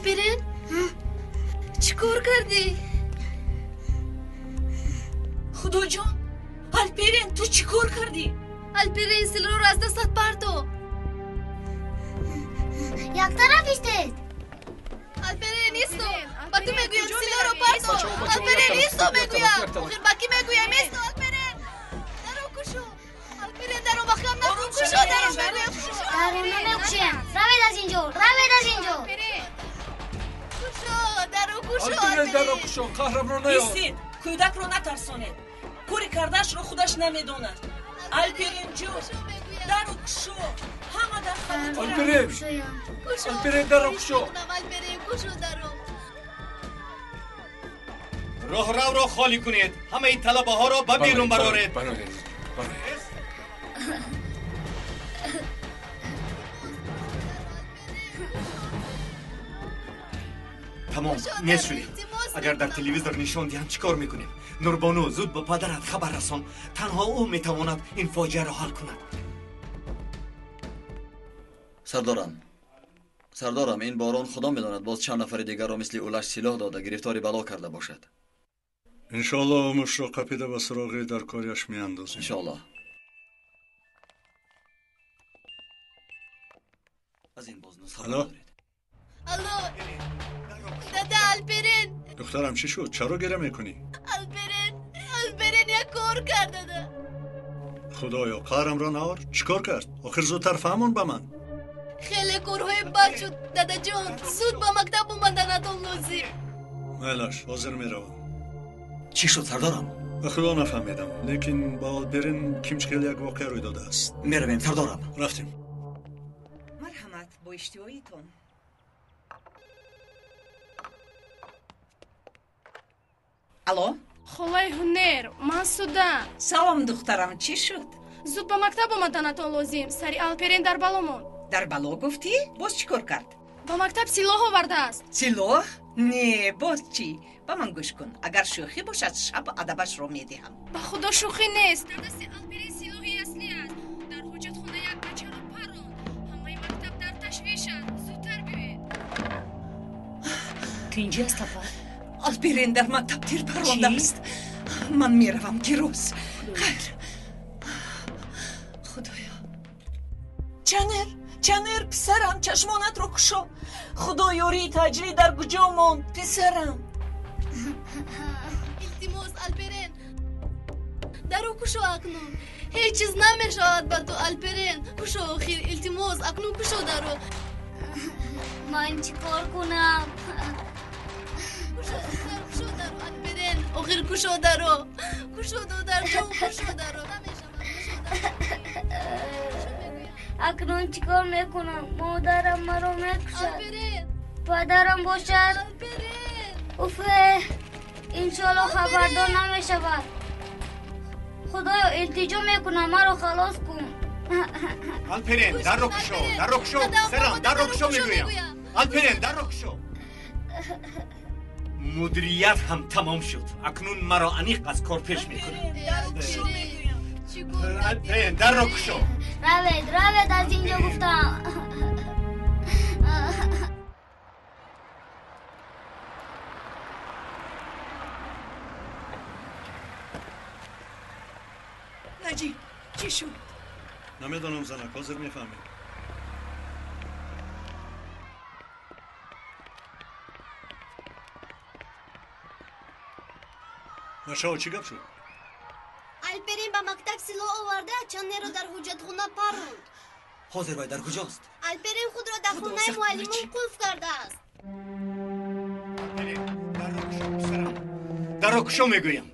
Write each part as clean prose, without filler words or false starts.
الپرین چیکار کردی؟ خدا جان الپرین تو چیکار کردی؟ الپرین سیلو رو از دستت پرتو. یک طرفیشته. الپرین ایستو. با تو میگویم سیلو رو پرتو. الپرین ایستو میگویم. آخر با کی میگویم ایستو الپرین. درو کشو. الپرین درو بخیام نکن کشو درو میگویم کشو. درو نمیکشیم. روید از اینجا. روید از اینجا. کشو درو کشو الپرین درو کشو قهرمان نیار. ایستید کودک رو نترسانید. کوری کردش رو خودش نمیدوند. الپرین جو درو کشو. همه در خانه الپرین درو کشو. الپرین کشو درو. راه رو خالی کنید. همه این طلبه ها را به بیرون برارید. تمام نیست شدیم. اگر در تلویزیون نشان دهند چیکار میکنیم؟ نوربانو زود به پدرت خبر رسان. تنها او میتواند این فاجعه را حل کند. سردارم این باران خدا میداند باز چند نفر دیگر را مثل اولش سلاح داده گرفتاری بلا کرده باشد. انشالله امش را قپیده و سراغی در کاریش میاندازیم. انشالله. از این باز نصحه دارید. الو دادا الپرین. دخترم چی شد؟ چرا گره میکنی؟ الپرین یک کار کرد دادا. خدایا قهرم را نهار. چیکار کرد؟ آخر زودتر فهمون به من. خیلی کارهای بد شد دادا جان. زود با مکتب اومدنتون لازم. ملش حاضر میروم. چی شد سردارم؟ به خدا نفهمیدم لیکن با الپرین کیمچکل یک واقعه روی داده است. میرویم سردارم. رفتیم. مرحمت با اشتیاقیتون. الو خالای هنر من سودا. سلام دخترم چی شد؟ زود با مکتب اومدنتون لازم. سری الپرین در بالامون. در بلا گفتی؟ باز چیکار کرد؟ با مکتب سلاح آورده است. سلاح؟ نه باز چی؟ با من گوش کن. اگر شوخی باشد شب ادبش رو میدهم. با خدا شوخی نیست. در دست الپرین سلاحی اصلی است. در حجت خونه یک بچه رو پرون. همه مکتب در تشویش است. زودتر بیاید. تو اینجا است تفا؟ الپرین در مکتب تیر پرونده است. من میروم گیروز. خیر. خدایا. چنر پسرم چشمانت رو کشو. خدا یاری تجلی در کجا ماند پسرم. التماس الپرین درو کشو اکنون. هیچ چیز نمیشود با تو الپرین. کشو آخر التماس اکنون کشو درو. من چیکار کنم؟ کشو درو الپرین. آخر کشو درو. کشو دادر جو کشو درو. اکنون چیکار میکنم؟ مادرم مرا میکشد. الپرین پدرم باشد. الپرین اوفه انشالله خبردار نمیشود. خدایا التجا میکنم مرا خلاص کن. الپرین در رو کشو. در رو کشو. سرم در رو کشو میگویم. الپرین در رو کشو. مدیریت هم تمام شد. اکنون مرا انیق از کار پیش میکنه. الپرین در رو کشو. روید از اینجا گفتم. نجیب چی شد؟ نمیدانم زنک حاضر میفهمیم. مشاو چی گپ شد؟ الپرین به مکتب سلاح آورده چنه رو در حجت خونه پروند. حاضر باید در کجاست؟ الپرین خود را در خونه معلمون قلف کرده است. الپرین در رو کشو پسرم. در رو کشو میگویم.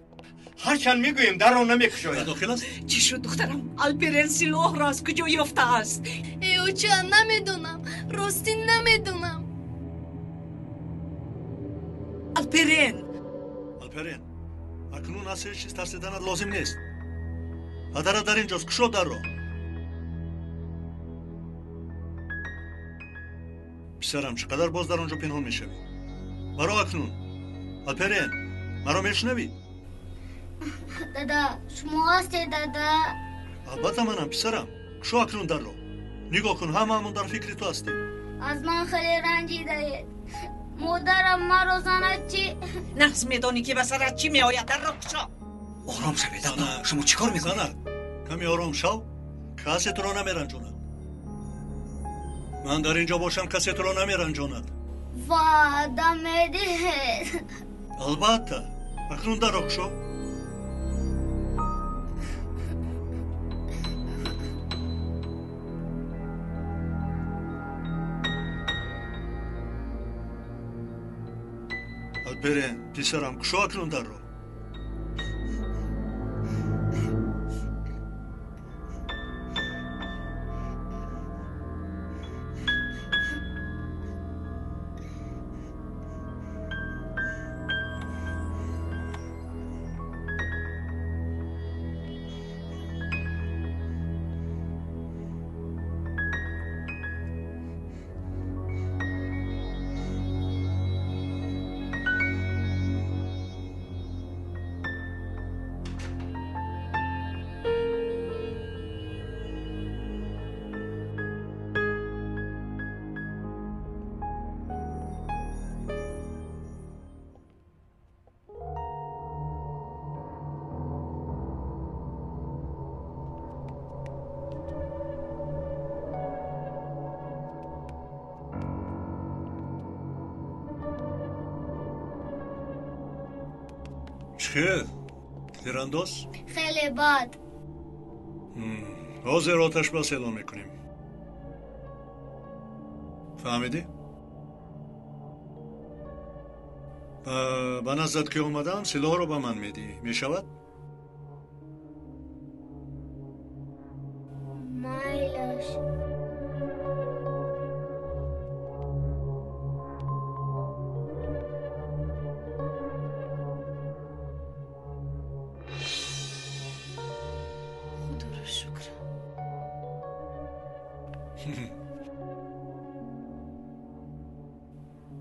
هرچند میگویم در رو نمیکشوید. داخل است؟ چی شد دخترم؟ الپرین سلاح را از کجا یافته است؟ ایو چند نمیدونم. راستی نمیدونم. الپرین اکنون از هیچ چیز ترسیدنت لازم نیست. پدرت در اینجاست. کشو در رو. پسرم چقدر باز در اونجا پنهان میشوی؟ برو اکنون. الپرین مرا میشنوی؟ دادا شما هستی دادا؟ البته منم پسرم. کشو اکنون در رو. نگاه کن همون در فکر تو هستیم. از من خیلی رنجیده اید. مادرم مرا زند چی؟ نحس میدانی که به سرت چی میآید در را کشا. آرام شوید زنه. ابا شما چیکار میکنید؟ زنه کمی آرام شو کسی تو رو نمیرنجاند من در اینجا باشم کسی تو رو نمیرنجاند وعده میدهید البته اکنون در رخ شو الپرین پسرم کشو اکنون در رو چه؟ تیرانداز؟ خیلی بد حاضر آتش بس اعلام میکنیم فهمیدی؟ به نزد که اومدم سلاح رو به من میدی میشود؟ مایلش خدا را شکر.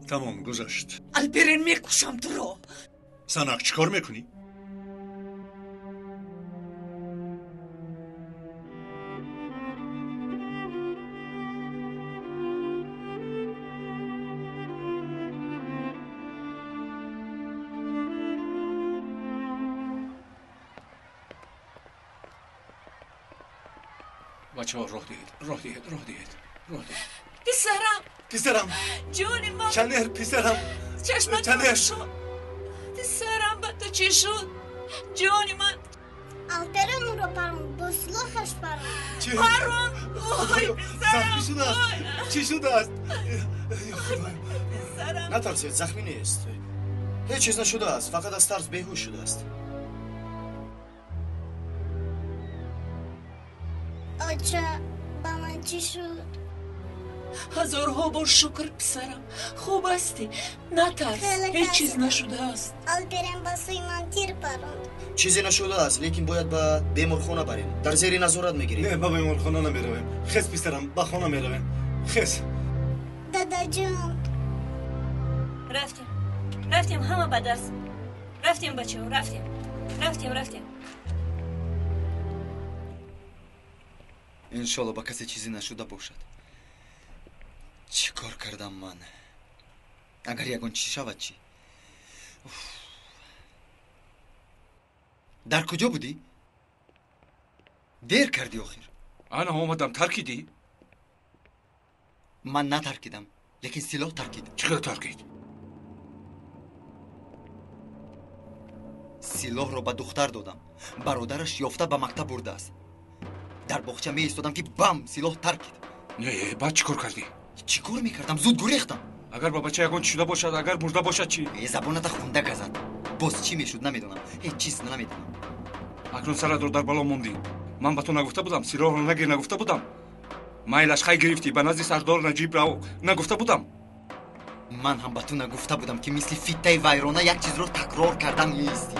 تمام گذشت الپرین میکشم تو را. سنک چیکار میکنی؟ بچه ها راه دهید پسرم پسرم جون من چنر پسرم چشمت چنر. روشن شد. پسرم به تو چی شد جون من الپرین رو پرم با سلاحش پرم چی؟ پرون وای زخمی شده است چی شده است؟ پسرم نترسید زخمی نیست هیچ چیز نشده است فقط از ترس بیهوش شده است آچه با من چی شد؟ هزارها بار شکر پسرم خوب هستی نترس خیلی هیچ چیز ترسیدم. نشده است الپرین با سوی من تیر پروند چیزی نشده است لیکن باید به بیمارخانه بریم در زیر نظارت نه میگیریم با بیمارخانه نمیرویم خس پسرم به خانه میرویم خس دادا جون رفتیم همه به درس رفتیم بچه ها رفتیم انشالله با کسی چیزی نشده باشد چی کار کردم من اگر یگان چی شود چی در کجا بودی؟ دیر کردی آخر انا آمدم ترکیدی؟ من نترکیدم لیکن سلاح ترکید چقدر ترکید؟ سلاح را به دختر دادم برادرش یافته به مکتب برده است در باغچه می ایستادم که بم سلاح ترکید نه بعد چی کار کردی؟ چی کار میکردم زود گریختم اگر با بچه یگان شده باشد اگر مرده باشد چی؟ زبانت خونده گزد باز چی میشد نمیدونم هیچ چیز نمیدونم اکنون سرت رو در بالا موندی من به تو نگفته بودم سلاح رو نگیر نگفته بودم مایلش خیلی گرفتی به نزد سردار نجیب رو نگفته بودم من هم به تو نگفته بودم که مثل فیته ویرانه یک چیز رو تکرار کردن نیستی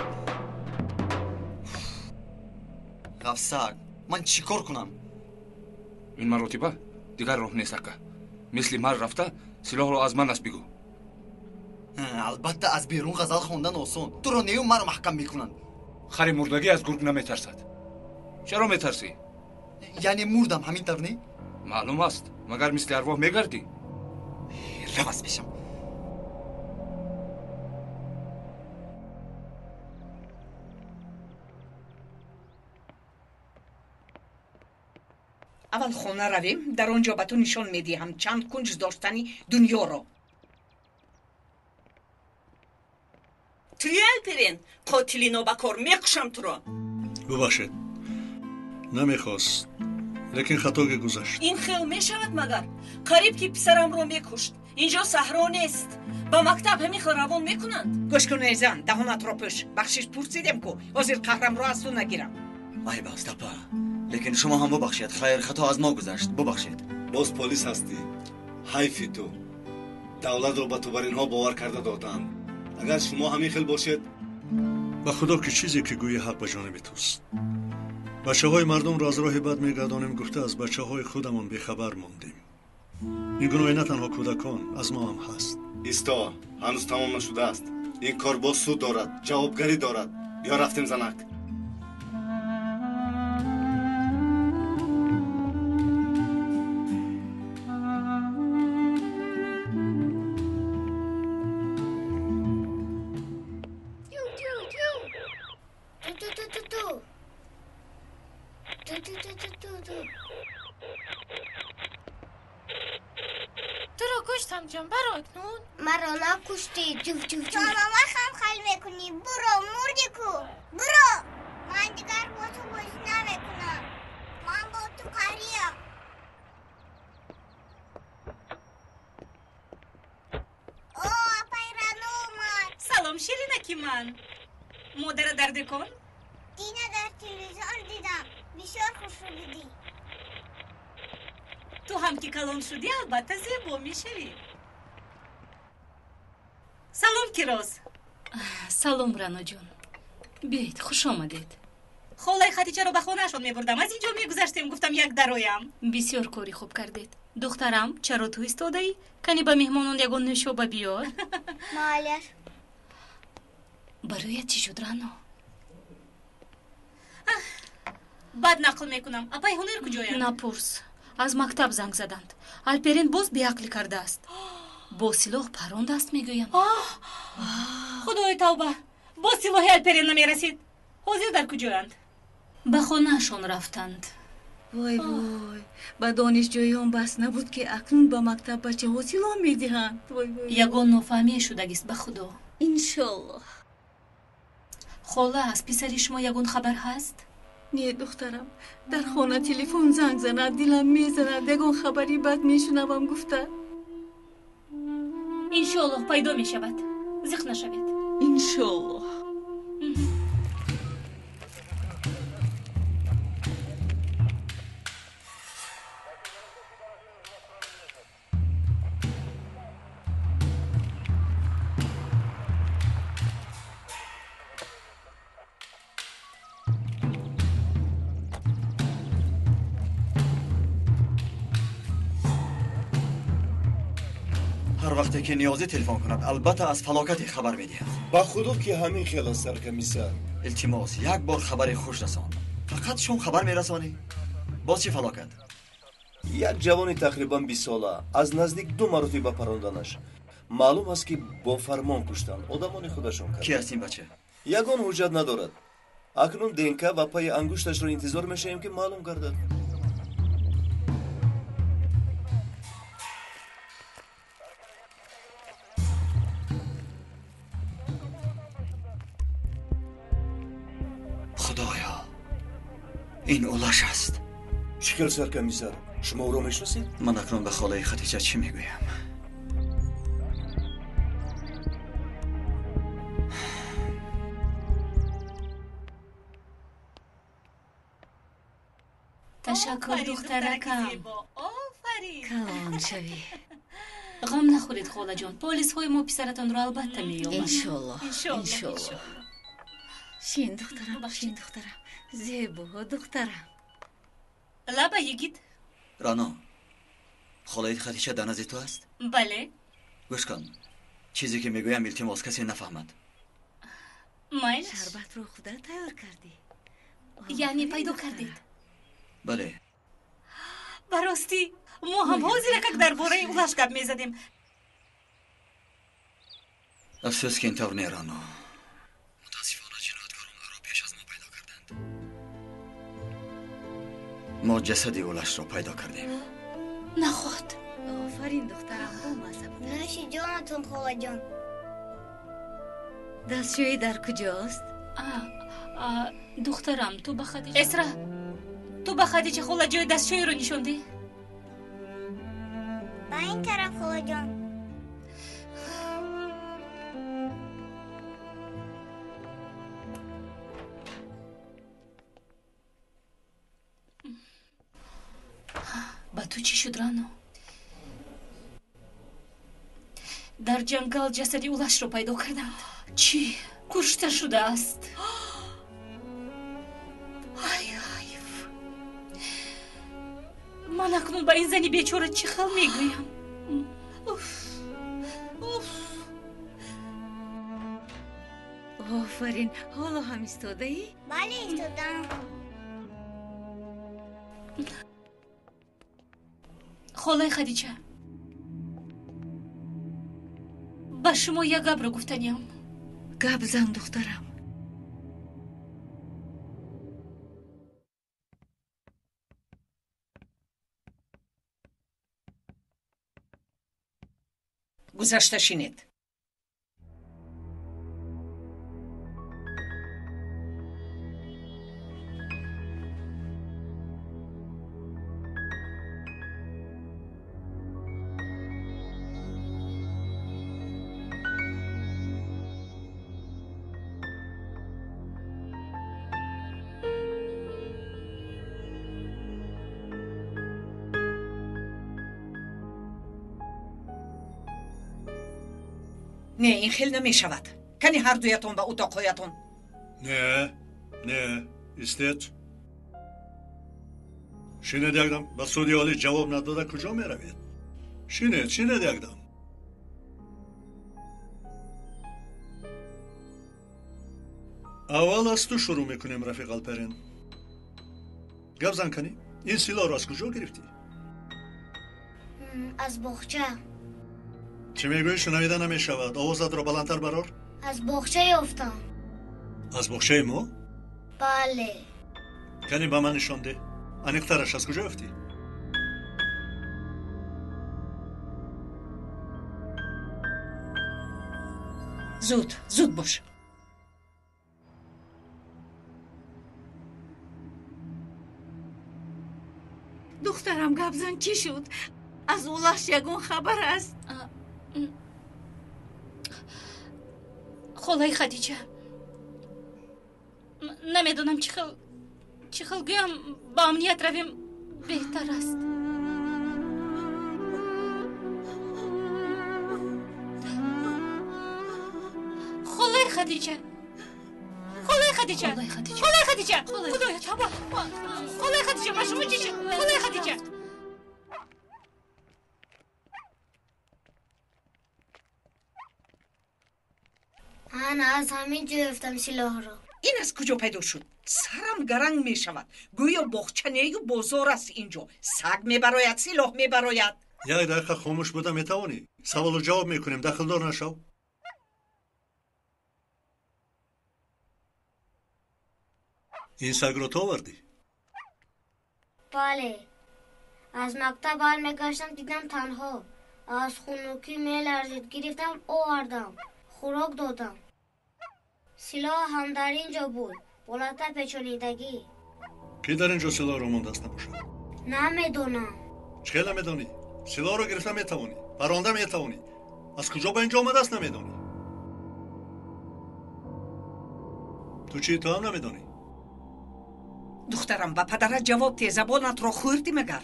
غفصک من چی کار کنم؟ این مراتبه دیگر راه نیست اکا مثل مر رفته سلاح رو از من است بگو البته از بیرون غزل خوندن آسان تو رو نیو مرا محکم میکنند خری مردگی از گرگ نمیترسد چرا میترسی؟ یعنی مردم همین طور نی؟ معلوم است مگر مثل ارواح میگردی رو از پیشم اول خونه رویم در آنجا به تو نشان میدیم چند کنج داشتنی دنیا رو. توی الپرین قاتلی نوبکار میکشم تو رو. ببخشید نمیخواست لیکن خطا گذشت. این خیلی میشود مگر قریب که پسرم رو میکشت. اینجا صحرا نیست. با مکتب همین روان میکنند. گوش کن ایزان دهانت رو پوش. بخشش پرسیدم کو حاضر قهرم رو از تو نگیرم. ای باز تپا لیکن شما هم ببخشید خیر خطا از ما گذشت ببخشید. باز پلیس هستی حیفی تو دولت رو به تو بر اینها باور کرده دادند. اگر شما همین خیل باشید به خدا که چیزی که گویی حق به جانب توست. بچه های مردم را از راه بد میگردانیم گفته از بچه های خودمون بیخبر موندیم. این گناه نه تنها کودکان از ما هم هست. ایستا هنوز تمام نشده است. این کار باز سود دارد جوابگری دارد. یا رفتیم زنک. تو رو کشتم جان برو اکنون. مرا نکشتی جوف جوف جوف. ماما خم خیل میکنی برو مردی کو برو. من دیگر با تو بازی نمیکنم. من با تو قریم. اوه پیرانو اومد. سلام شیرینکی من. مادر درد کن. اینه در تلویزیون دیدم. بسیار خوش رو دیدی. تو هم که کلان شدی البته زیبا میشوی. سلام کیروز. سلام رانا جون. بیایید خوش آمدید. خالای خدیجه رو به خونه‌شون میبردم. از اینجا میگذشتیم گفتم یک درایم. بسیار کاری خوب کردید. دخترم چرا تو ایستادی؟ کنی به مهمانان یگان نوشابه بیار. مالش برایت چی شد رانا؟ بد نقل میکنم. اپای هنر کجایند؟ نپرس. از مکتب زنگ زدند. الپرین باز بیعقلی کرده است. با سلاح پرانده است میگویم. خدای توبه. با سلاح الپرین نمیرسید. حاضر در کجایند؟ به خانه‌شان رفتند. وای وای با دانشجویان بس نبود که اکنون با مکتب بچه ها سلاح میدهند. یگان نافهمی شدگیست به خدا. انشالله. خاله از پسر شما یگان خبر هست؟ نه دخترم در خانه تلفن زنگ زند دلم میزند یگان خبری بد میشنوم گفته. انشالله پیدا میشود. زخم نشوید. انشالله. هر وقتی که نیازی تلفن کند البته از فلاکت خبر میدهد. با خدا که همین خیال است سرکمیسر. التماس یک بار خبر خوش رسان. فقط شون خبر میرسانی؟ باز چی فلاکت؟ یک جوان تقریبا 20 ساله از نزدیک 2 مرتبه پراندنش. معلوم است که با فرمان کشتن آدمان خودشون کرد. کی است این بچه؟ یگان حجت ندارد. اکنون دینکه و پای انگشتش رو انتظار میشیم که معلوم گردد. خدایا این اولش است. چیکار سرکمیسر؟ شما او را میشناسید؟ من اکنون به خاله خدیجه چی میگویم؟ تشکر دخترکم. آفرین. کلام شوی. غم نخورید خاله جان. پلیس های ما پسرتان را البته مییابند. انشالله. انشالله. شین دخترم شین دخترم زیبا دخترم. لبا یگید. رانا خاله خدیجه در نزد تو است؟ بله. گوش کن چیزی که میگویم التماس کسی نفهمد. مایل شربت رو خودت تیار کردی؟ یعنی پیدا کردید؟ بله. براستی ما هم حاضر که در باره اولش گپ میزدیم. افسوس که اینطور نه رانا. متاسفانه جنایتکاران را پیش از ما پیدا کردند. ما جسد اولش را پیدا کردیم. نخود. آفرین دخترم با مزه بود. نوشی جانتون خواهد جان. دستشویی در کجاست؟ دخترم تو به خدیجه اسرا تو به خدیجه خاله جای دستشویی رو نشوندی؟ با این طرف خواهد جان. با تو چی شد رانو؟ در جنگل جسدی اولش رو پیدا کردند. چی؟ کشته شده است. من اکنون با این زنی بیچاره چی خل میگویم؟ آفرین حالا هم ایستاده ای؟ بله ایستادم. خاله خدیجه با شما یک گپ رو گفتنیم. گپ زن دخترم. گذشته شینید. نه این خیلی نمی شود. کنی هر دویتون به اتاقهایتون. نه استید. شینید یکدم با سودیالی جواب نداده کجا می روید؟ شینید یکدم. اول از تو شروع میکنیم رفیق الپرین. گپ زن کنی این سلاح رو از کجا گرفتی؟ از باغچه. چی میگویی شنویده نمیشود؟ آوازت را بلندتر برار. از باغچه یافتم. از باغچه ما؟ بله. کنی با من نشان ده. انیقترش از کجا یافتی؟ زود باش. دخترم گپ زن چی شد؟ از اولش یگون خبر است. خاله خدیجه نمیدونم چی خل گویم با امنیت رویم بهتر است. خاله خدیجه خدایا چابا خاله خدیجه با شما چی شد؟ خاله خدیجه من از همین جا یافتم سلاح رو. این از کجا پیدا شد؟ سرم گرنگ می شود. گویا باغچه و بازار است اینجا. سگ می براید، سلاح می براید. یک دقیقه خاموش بوده میتوانی؟ سوال و جواب میکنیم، دخل دار نشو. این سگ رو تو آوردی؟ بله. از مکتب برمیگشتم دیدم تنها. از خنوکی میلرزید گرفتم آوردم. خوراک دادم. سلاح هم در اینجا بود. بالاتر پیچانیدگی. کی در اینجا سلاح رو مونده است نباشد؟ نمیدونم. چه نمیدونی؟ سلاح رو گرفته میتوانی، برانده میتوانی. از کجا به اینجا آمده است نمیدونی؟ تو چی تو هم نمیدونی؟ دخترم با پدرت جواب ته زبانت را خوردی مگر؟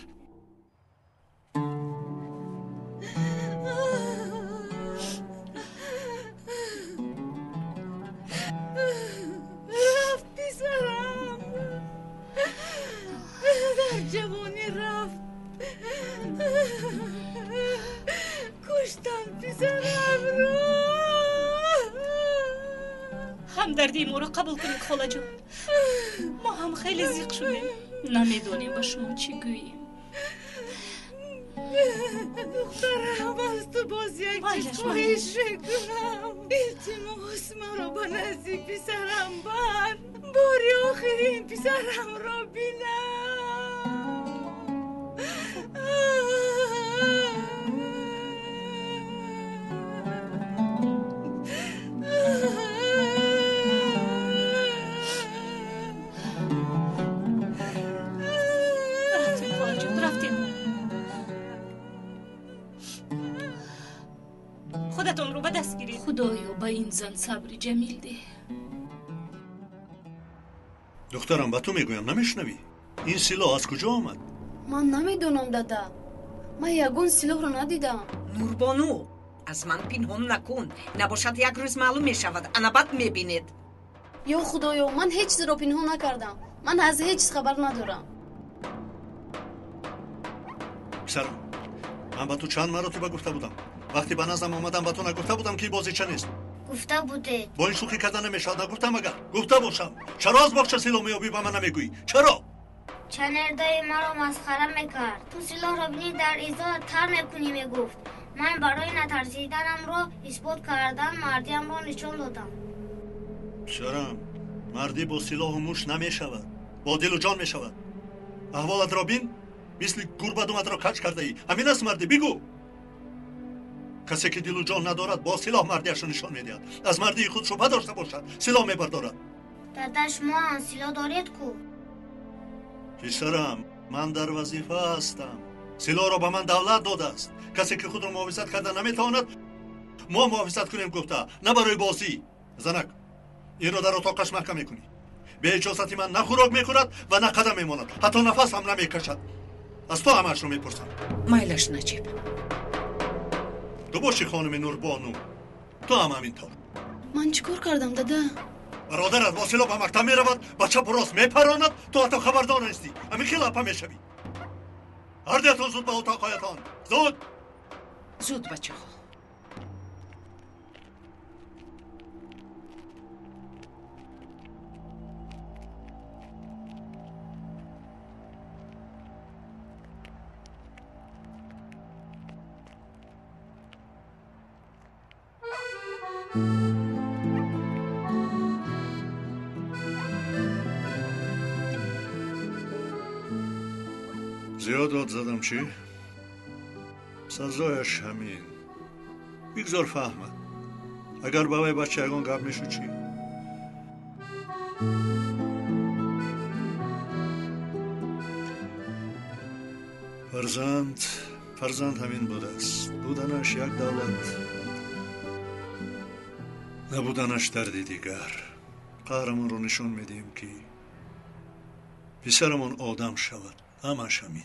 رفت پسرم در جوانی رفت. کشتن پسرم رو. همدردی ما رو قبول کنید خاله جان. ما هم خیلی زیق شدیم. نمیدونیم با شما چی گوییم. دخترم از تو باز یک چیز خواهش کنم. التماس مرا به نزدیک پسرم بر. باری آخرین پسرم را بینم. سیلاتون رو به دست گیرید. خدایا به این زن صبر جمیل ده. دخترم به تو میگویم نمیشنوی؟ این سلاح از کجا آمد؟ من نمیدونم دادا. من یگون سلاح رو ندیدم. نوربانو از من پنهان نکن، نباشد یک روز معلوم میشود انا بعد میبینید. یا خدایا من هیچ چیز رو پنهان نکردم. من از هیچ چیز خبر ندارم. پسرم من به تو چند مرتبه گفته بودم وقتی به نظرم آمدم به تو نگفته بودم که بازی چه نیست؟ گفته بوده. با این شوخی کردن نمیشد نگفتم اگر گفته باشم چرا از باغچه سلاح میابی به من نمیگویی؟ چرا؟ چنردای مرا مسخره میکرد. تو سلاح را بینی در ایزا تر میکنی میگفت. من برای نترسیدنم را اثبات کردن مردیم را نشان دادم. پسرم مردی با سلاح و موش نمیشود، با دل و جان میشود. احوالت را بین، مثل گربه دومت را کج کرده ای. همین است مردی، بگو. کسی که دل و جان ندارد با سلاح مردیش را نشان میدهد. از مردی خود شبهه داشته باشد سلاح میبردارد. دادا شما سلاح دارید کو؟ پسرم من در وظیفه هستم. سلاح را به من دولت داده است. کسی که خود را محافظت کرده نمیتواند ما محافظت کنیم گفته، نه برای بازی. زنک این را در اتاقش محکم میکنی. به اجازت من نه خوراک میکند و نه قدم میماند، حتی نفس هم نمیکشد. از تو همش رو میپرسم. مایلش نجیب. تو باشی خانم نوربانو، تو هم همینطور. من چیکار کردم دادا؟ برادرت با سلاح به مکتب میرود، با چپ و راست میپراند، تو حتی خبردار نیستی. همین که لپه میشوی. هر دیتان زود به اتاقایتان، زود. زود بچه ها. زیاد داد زدم چی؟ سزایش همین. بگذار فهمد. اگر بابای بچه اگان گپ میشو چی؟ فرزند همین بوده است. بودنش یک دولت، نبودنش دردی دیگر. قهرمان رو نشون میدیم که پسرمون آدم شود. همش همین.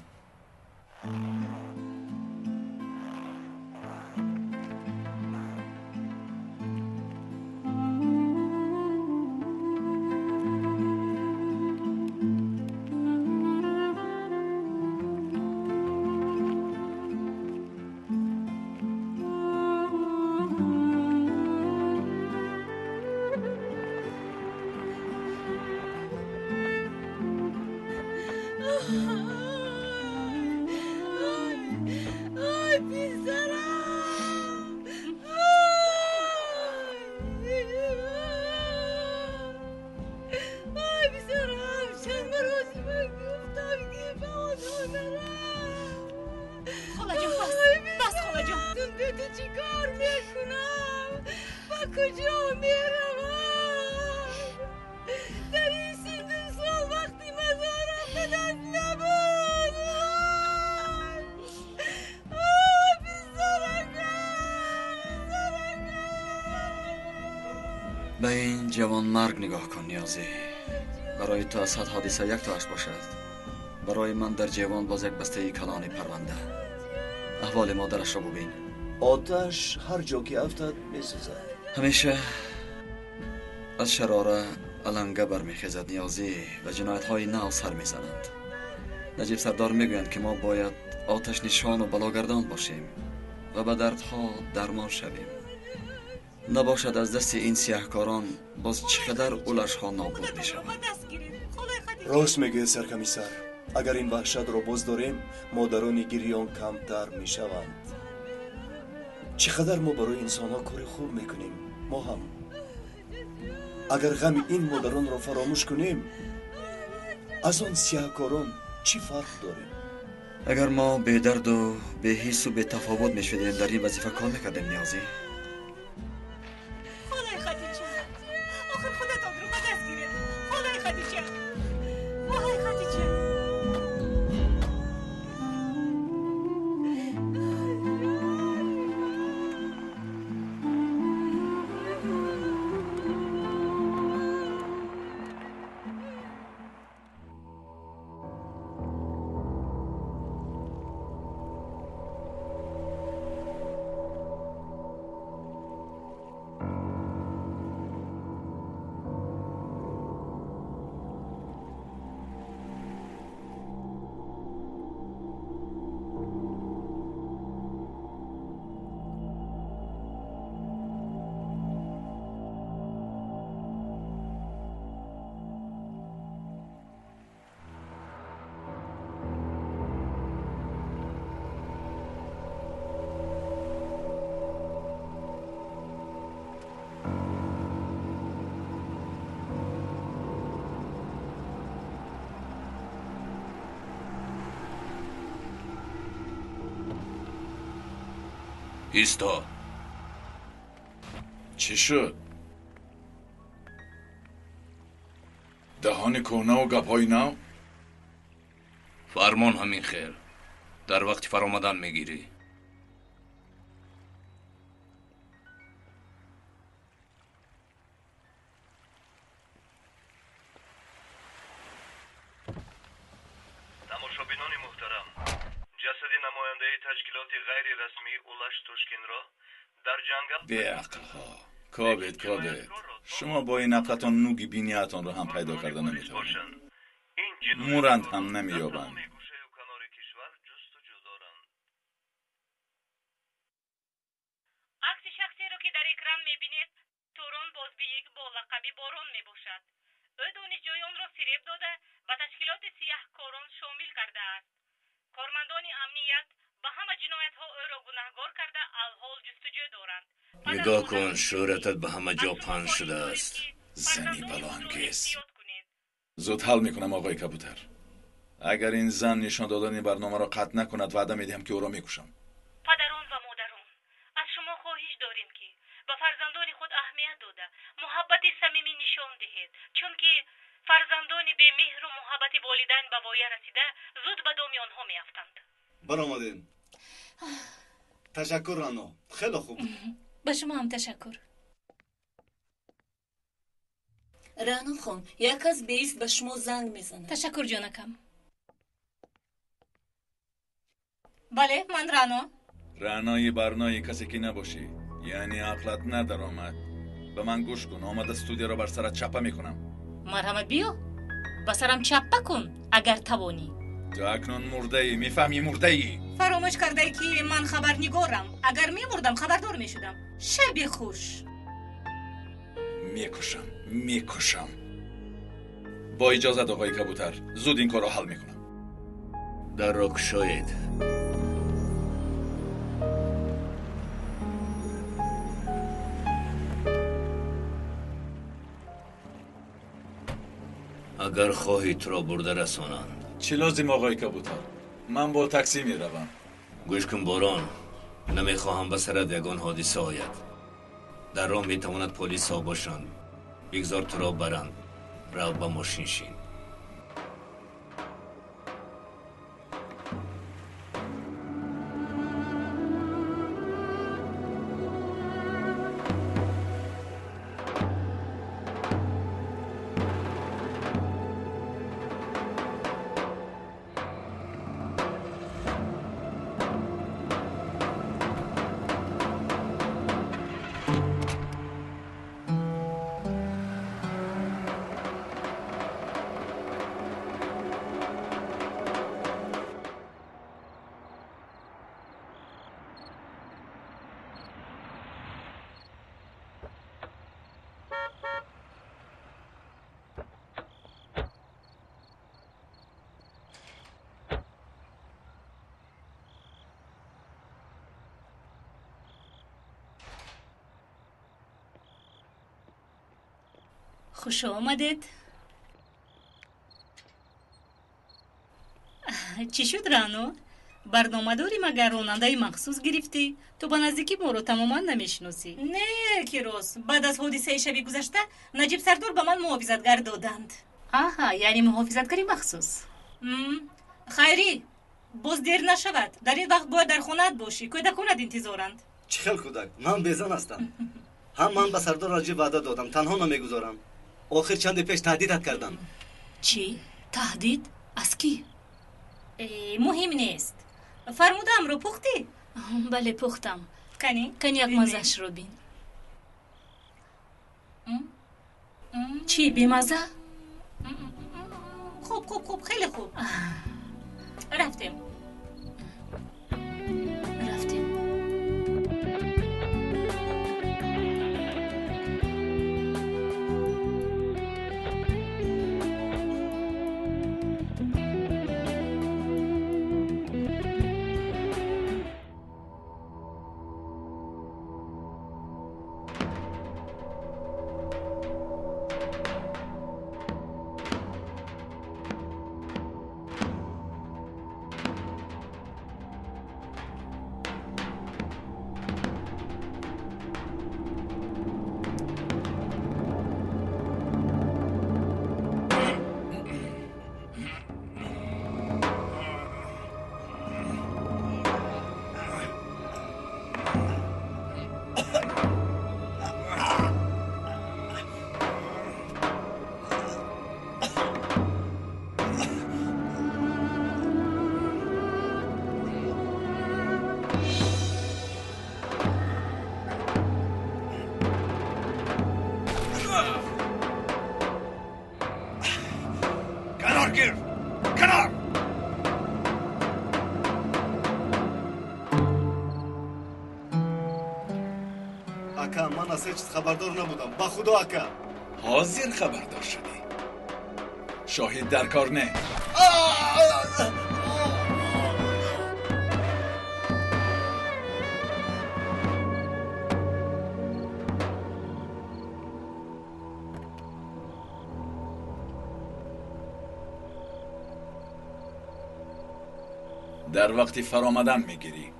به این جوان مرگ نگاه کن نیازی. برای تو از 100 حادثه یک تاش باشد، برای من در جوان باز یک بسته کلان پرونده. احوال مادرش را ببین. آتش هر جا که افتد میسوزد. همیشه از شراره علنگه برمیخیزد نیازی و جنایت های نو سر میزنند. نجیب سردار میگویند که ما باید آتش نشان و بلاگردان باشیم و به دردها درمان شویم. نباشد از دست این سیاهکاران باز چقدر اولش ها نابود می شود. راست میگه سرکمیسر. اگر این وحشت رو باز داریم مادران گریان کمتر می شوند. چقدر ما برای انسان ها کار خوب میکنیم. ما هم اگر غم این مادران رو فراموش کنیم از آن سیاهکاران چی فرق داریم؟ اگر ما به درد و به حس و به تفاوت می شدیم در این وظیفه کار میکردیم نیازی. ایستا. چی شد؟ دهان کهنه و گپای نو؟ فرمان همین خیر. در وقت فرامدن میگیری. تماشابینان محترم، جسد نماینده تشکیلات غیر رسمی اولش توشکین را در جنگل بیعقلها کابد شما با این عقلتان نوگی بینیتان را هم پیدا کرده نمیتوانید. مورند هم نمیابند. عکس شخصی رو که در اکران میبینید توران بازبیگ با لقب بارون میباشد. او دانشجویان را فریب داده و تشکیلات سیاهکاران شامل کرده است. کارمندان امنیت به همه جنایت ها او را گناهکار کرده الحال جستجو دارند. نگاه کن، شهرتت به همه جا پنج شده است. زنی بلاانگیز. زود حل میکنم آقای کبوتر. اگر این زن نشان دادن این برنامه را قطع نکند وعده میدهم که او را میکشم. پدران و مادران، از شما خواهش داریم که به فرزندان خود اهمیت داده محبت صمیمی نشان دهید، چون که فرزندان به مهر و محبت والدین به وایه رسیده زود به دام آنها میافتند. برآمدین. تشکر رانو، خیلی خوب. به شما هم تشکر. رانو خان، یک از بیست به شما زنگ میزنه. تشکر جانکم. بله، من رانو. رعنای برنای کسی که نباشی، یعنی عقلت ندر آمد. به من گوش کن، آمد استودیو را بر سرت چپه میکنم. مرحمت بیا، به سرم چپه کن اگر توانی. تو اکنون مرده ای، میفهمی مرده ای. فراموش کرده ای که من خبرنگارم. اگر میمردم خبردار میشدم. شب خوش. میکشم. با اجازت آقای کبوتر، زود این کار را حل میکنم. در را گشایید. اگر خواهی تو را برده رسانند. چی لازم آقای کبوتر؟ من با تاکسی میروم. گوش کن باران، نمیخواهم به سرت یگان حادثه آید. در راه میتواند پلیس ها باشند. بگذار تو را برند. رو به ماشین شین. خوش آمدید. چی شد رانو؟ برنامه داری مگر راننده مخصوص گرفتی؟ تو به نزدیکی ما رو تماما نمیشناسی. نه کیروس، بعد از حادثه شبی گذشته نجیب سردار به من محافظتگر دادند. آها، یعنی محافظتگری مخصوص. خیری، باز دیر نشود. در این وقت باید در خونت باشی. کودکانت انتظارند. چه خیل کودک، من بیزن هستم. هم من به سردار راجی وعده دادم، تنها نمیگذارم. آخر چند پیش تهدیدت کردن. چی؟ تهدید؟ از کی؟ مهم نیست. فرمودم رو پختی؟ بله پختم. کنی یک مزهش رو بین. چی بیمزه؟ خوب خیلی خوب. رفتیم. گیر کنار اکا من از هیچ خبردار نبودم با خدا اکا حاضر خبردار شدی شاهد در کار نه در وقتی فرامدن میگیری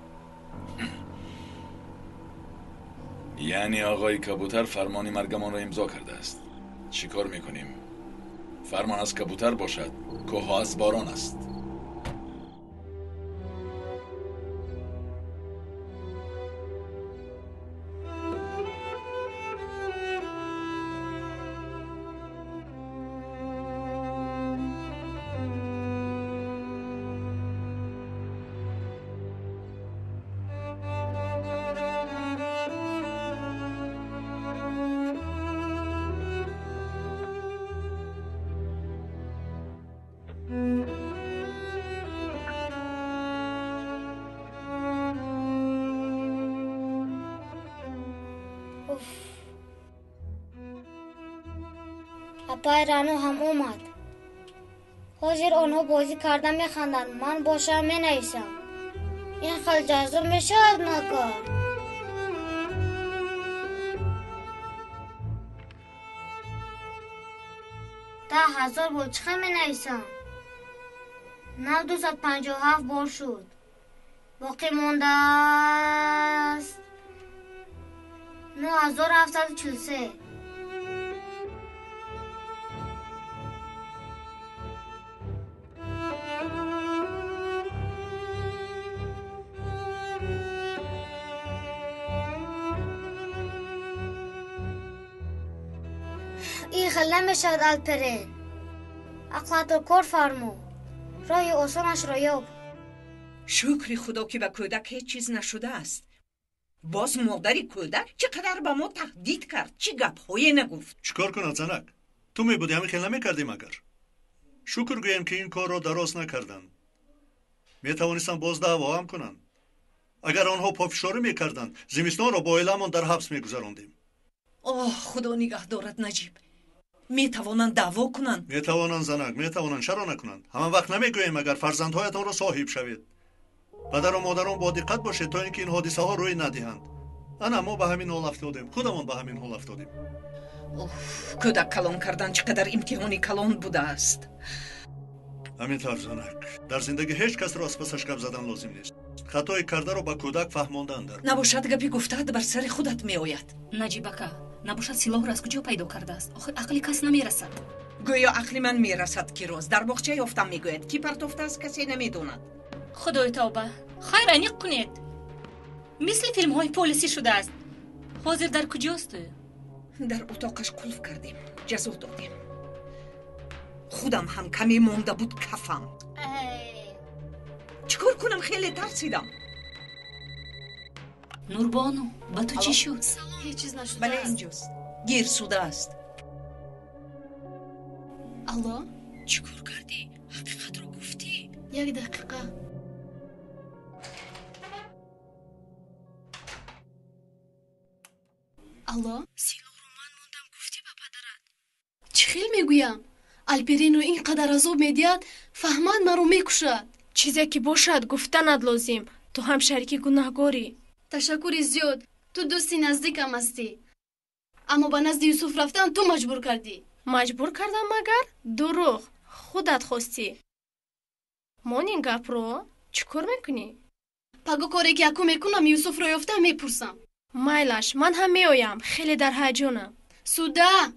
یعنی آقای کبوتر فرمان مرگمان را امضا کرده است چی کار میکنیم؟ فرمان از کبوتر باشد کوه از باران است اپای رانو هم اومد حاضر آنها بازی کردن میخندن من باشم مینویسم این خیلی جذاب میشه از نکار 10,000 بود چخه مینویسم 9,257 بار شد باقی مونده است 9,743 این خیلی نمیشد الپرین اقلت کار فرمو رای آسانش را یاب شکر خدا که به کودک هیچ چیز نشده است باز مادری کودک چقدر به ما تهدید کرد چی گپ‌هایی نگفت چیکار کنند زنک تو میبودی همین خیلی نمیکردیم اگر شکر گویم که این کار را درست نکردند میتوانستند باز دعوا هم کنند اگر آنها پافشاری میکردند زمستان را با اعلمان در حبس میگذراندیم آه خدا نگه دارد نجیب میتوانند دعوا کنند میتوانند زنک میتوانند چرا نکنند همان وقت نمیگوییم اگر فرزندهایتان را صاحب شوید پدر و مادران با دقت باشید تا اینکه این حادثه ها روی ندهند ما به همین حال افتادیم خودمان به همین حال افتادیم کودک کلان کردن چقدر امتحانی کلان بوده است همین طور زنک در زندگی هیچ کس را از پسش گپ زدن لازم نیست خطای کرده را به کودک فهماندن در نباشد گپی گفته‌ات بر سر خودت میآید نجیب اکا نباشد سلاح را از کجا پیدا کرده است آخر عقل کس نمیرسد گویا عقل من میرسد که روز در باغچه یافتم میگوید کی پرتافته است کسی نمیدوند خدای توبه خیر انیق کنید مثل فیلم های پلیسی شده است حاضر در کجاست در اتاقش قلف کردیم جزو دادیم خودم هم کمی مونده بود کفم چیکار کنم خیلی ترسیدم نوربانو با تو چی شد هیچ چیز نشده بله اینجاست گیر سوده است الله چیکار کردی حقیقت رو گفتی 1 دقیقه الله سیلو رو من موندم گفتی به پدرت چی خیل میگویم الپرین رو اینقدر عذاب میدید فهمد مرا میکشد چیزی که باشد گفتنت لازم تو هم شریک گناهگاری تشکر زیاد تو دوستی نزدیکم هستی اما با نزد یوسف رفتن تو مجبور کردی مجبور کردم مگر دروغ خودت خواستی من این گپ رو چیکار میکنی پگو کاری که اکو میکنم یوسف رو یافتم میپرسم مایلش من هم میایم خیلی در هیجانم سوده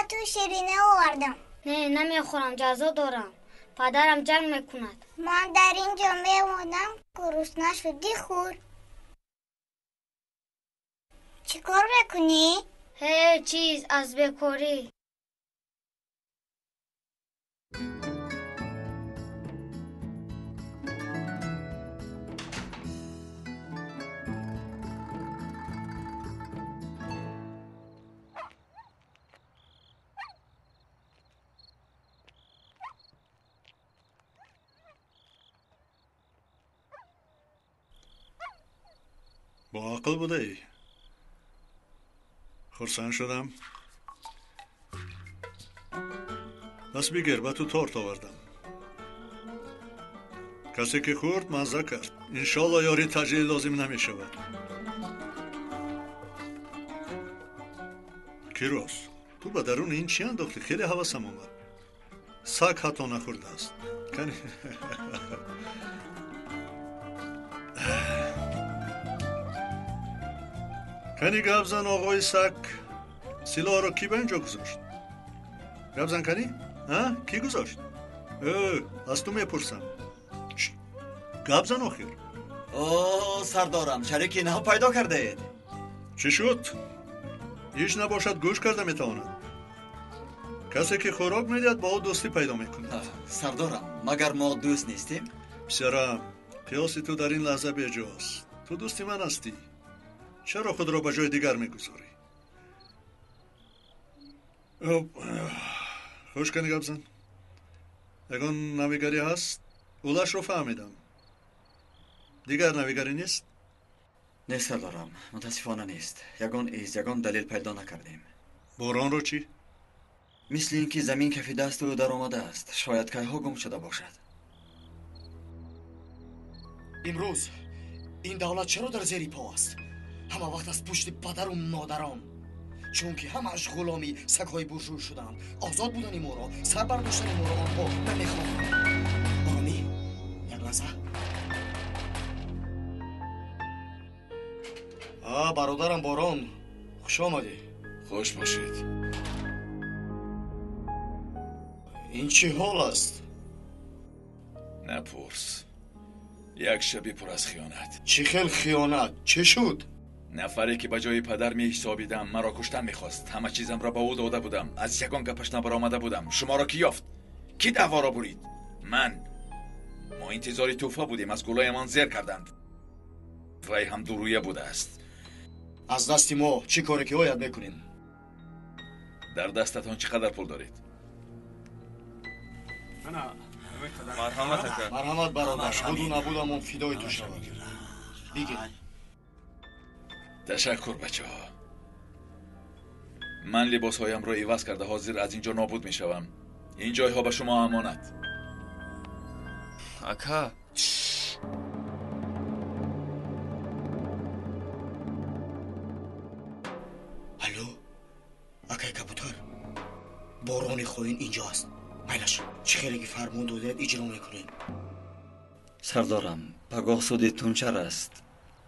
براتون شیرینی آوردم. نه نمیخورم، جزا دارم. پدرم جنگ میکند. من در اینجا میمونم. گرسنه شدی خور. چی کار میکنی؟ هیچ چیز، از بکاری. با عقل بوده ای. خرسان شدم. بس بگیر، با تو تورت آوردم. کسی که خورد مزه کرد. انشالله یاری تجلیل لازم نمی شود. کیروس، تو به درون این چی انداختی؟ خیلی حواسم اومد. سگ حتی نخورده است. کنی کنی گبزن آقای سگ سلاح را کی به اینجا گذاشت؟ گبزن کنی؟ ها؟ کی گذاشت؟ از تو میپرسم. گبزن آخر. اوه سردارم، شریکی نه پیدا کرده اید. چی شد؟ هیچ نباشد گوش کرده میتواند. کسی که خوراک میدهد با او دوستی پیدا میکند. سردارم، مگر ما دوست نیستیم؟ پسرم، قیاسی تو در این لحظه بیجاست. تو دوستی من هستی. چرا خود را به جای دیگر میگذاری؟ خوش کنی گبزن. یگان نویگری هست؟ اولش رو فهمیدم. دیگر نویگری نیست؟ نیست سردارم، متاسفانه نیست. یگان دلیل پیدا نکردیم. باران رو چی؟ مثل اینکه زمین کف دست او در آمده است. شاید که ها گم شده باشد. امروز این دولت چرا در زیر پا است؟ همه وقت از پشت پدر و مادران، چون که همش غلامی سگ‌های بورژوا شدند. آزاد بودن ما را، سر برداشتن ما را آنها نمیخواهند. آرامی، یک لحظه. برادرم باران، خوش آمدی. خوش باشید. این چه حال است؟ نپرس. یک شبی پر از خیانت. چه خیل خیانت؟ چه شد؟ نفری که به جای پدر می حسابیدم مرا کشتن میخواست. همه چیزم را به او داده بودم. از یگان گپش نبرآمده بودم. شما را کی یافت؟ کی دعوا را برید؟ من. ما انتظاری توفا بودیم. از گلایمان زیر کردند. وی هم دورویه بوده است. از دست ما چی کاری که باید میکنین؟ در دستتان چقدر پول دارید؟ مرحمت برادر. بود و نبودم فدای تو شود. بگید. تشکر بچه ها. من لباس هایم را عوض کرده حاضر از اینجا نابود می شوم. این جای ها به شما امانت. اکا الو اکای کبوتر، باران خوین اینجا است. میلش چه خیلی که فرمون دادید اجرا میکنین. سردارم، پگاه سودتون چر است.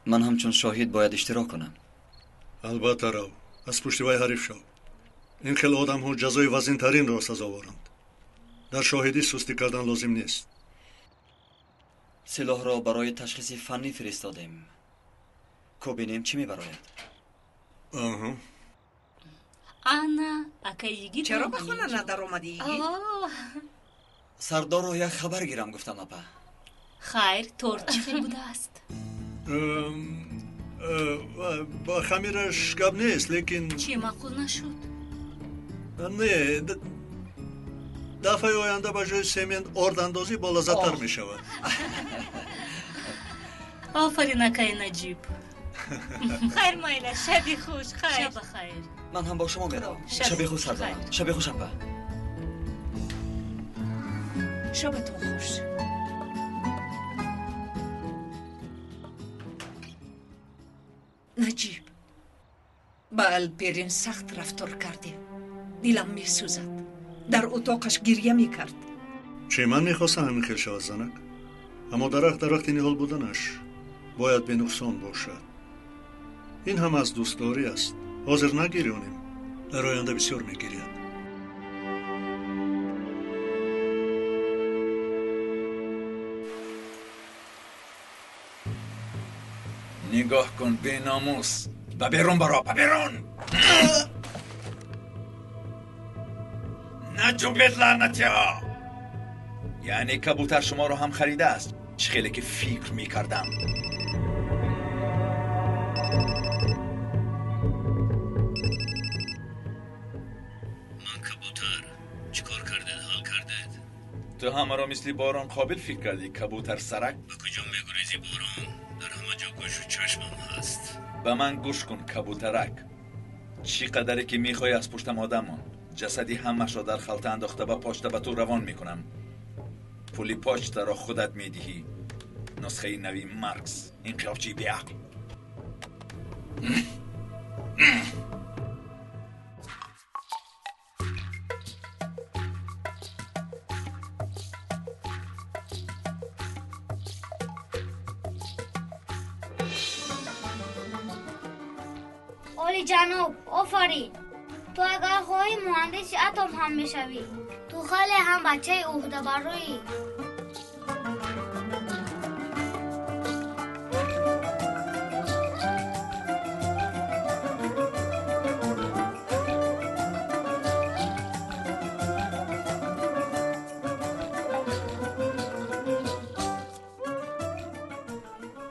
من همچون شاهد باید اشتراک کنم. البته رو از پشت وی حریف شو. این خیلی آدم ها جزای وزین ترین را سزاوارند. در شاهدی سستی کردن لازم نیست. سلاح را برای تشخیص فنی فرستادیم. کو بینیم چی میبراید. انا اکایگی چرا به خونه ندار اومدی؟ سردار رو یک خبر گیرم گفتم اپا. خیر، تورت چی خیلی بوده است؟ با خمیرش گب نیست، لیکن چی معقول نشد؟ نه، دفعه آینده به جای سمین آرد اندازی بالازتر می شود. آفرین اکای نجیب. خیر مایلا، شبی خوش. خیر شب خیر. من هم با شما میروم. شب خوش سردارم. شب خوش اپا. شبتون خوش. نجیب، با الپرین سخت رفتار کردیم. دلم می سوزد. در اتاقش گریه می کرد. چه من میخواستم همین خیل شود زنک؟ اما درخت این حال بودنش باید به نقصان باشد. این هم از دوستداری است. حاضر نگیریم. در آینده بسیار میگیرید. نگاه کن به ناموس و بیرون برو بیرون نجوبت لعنتی ها یعنی کبوتر شما رو هم خریده است چه خیلی که فکر میکردم من کبوتر چیکار کردید حال کردید تو همه را مثل باران قابل فکر کردی کبوتر سرک به کجا میگریزی باران در همه جا گوش و چشمم هست به من گوش کن کبوترک چی قدری که میخوای از پشتم آدمان جسدی همش را در خلطه انداخته و پاشته به تو روان میکنم پولی پاشته را خودت میدهی نسخه نوی مارکس انقلابچی بیعقل اولی جناب آفرین تو اگر خواهی مهندس اتم هم میشوی تو خیلی هم بچه عهده برویی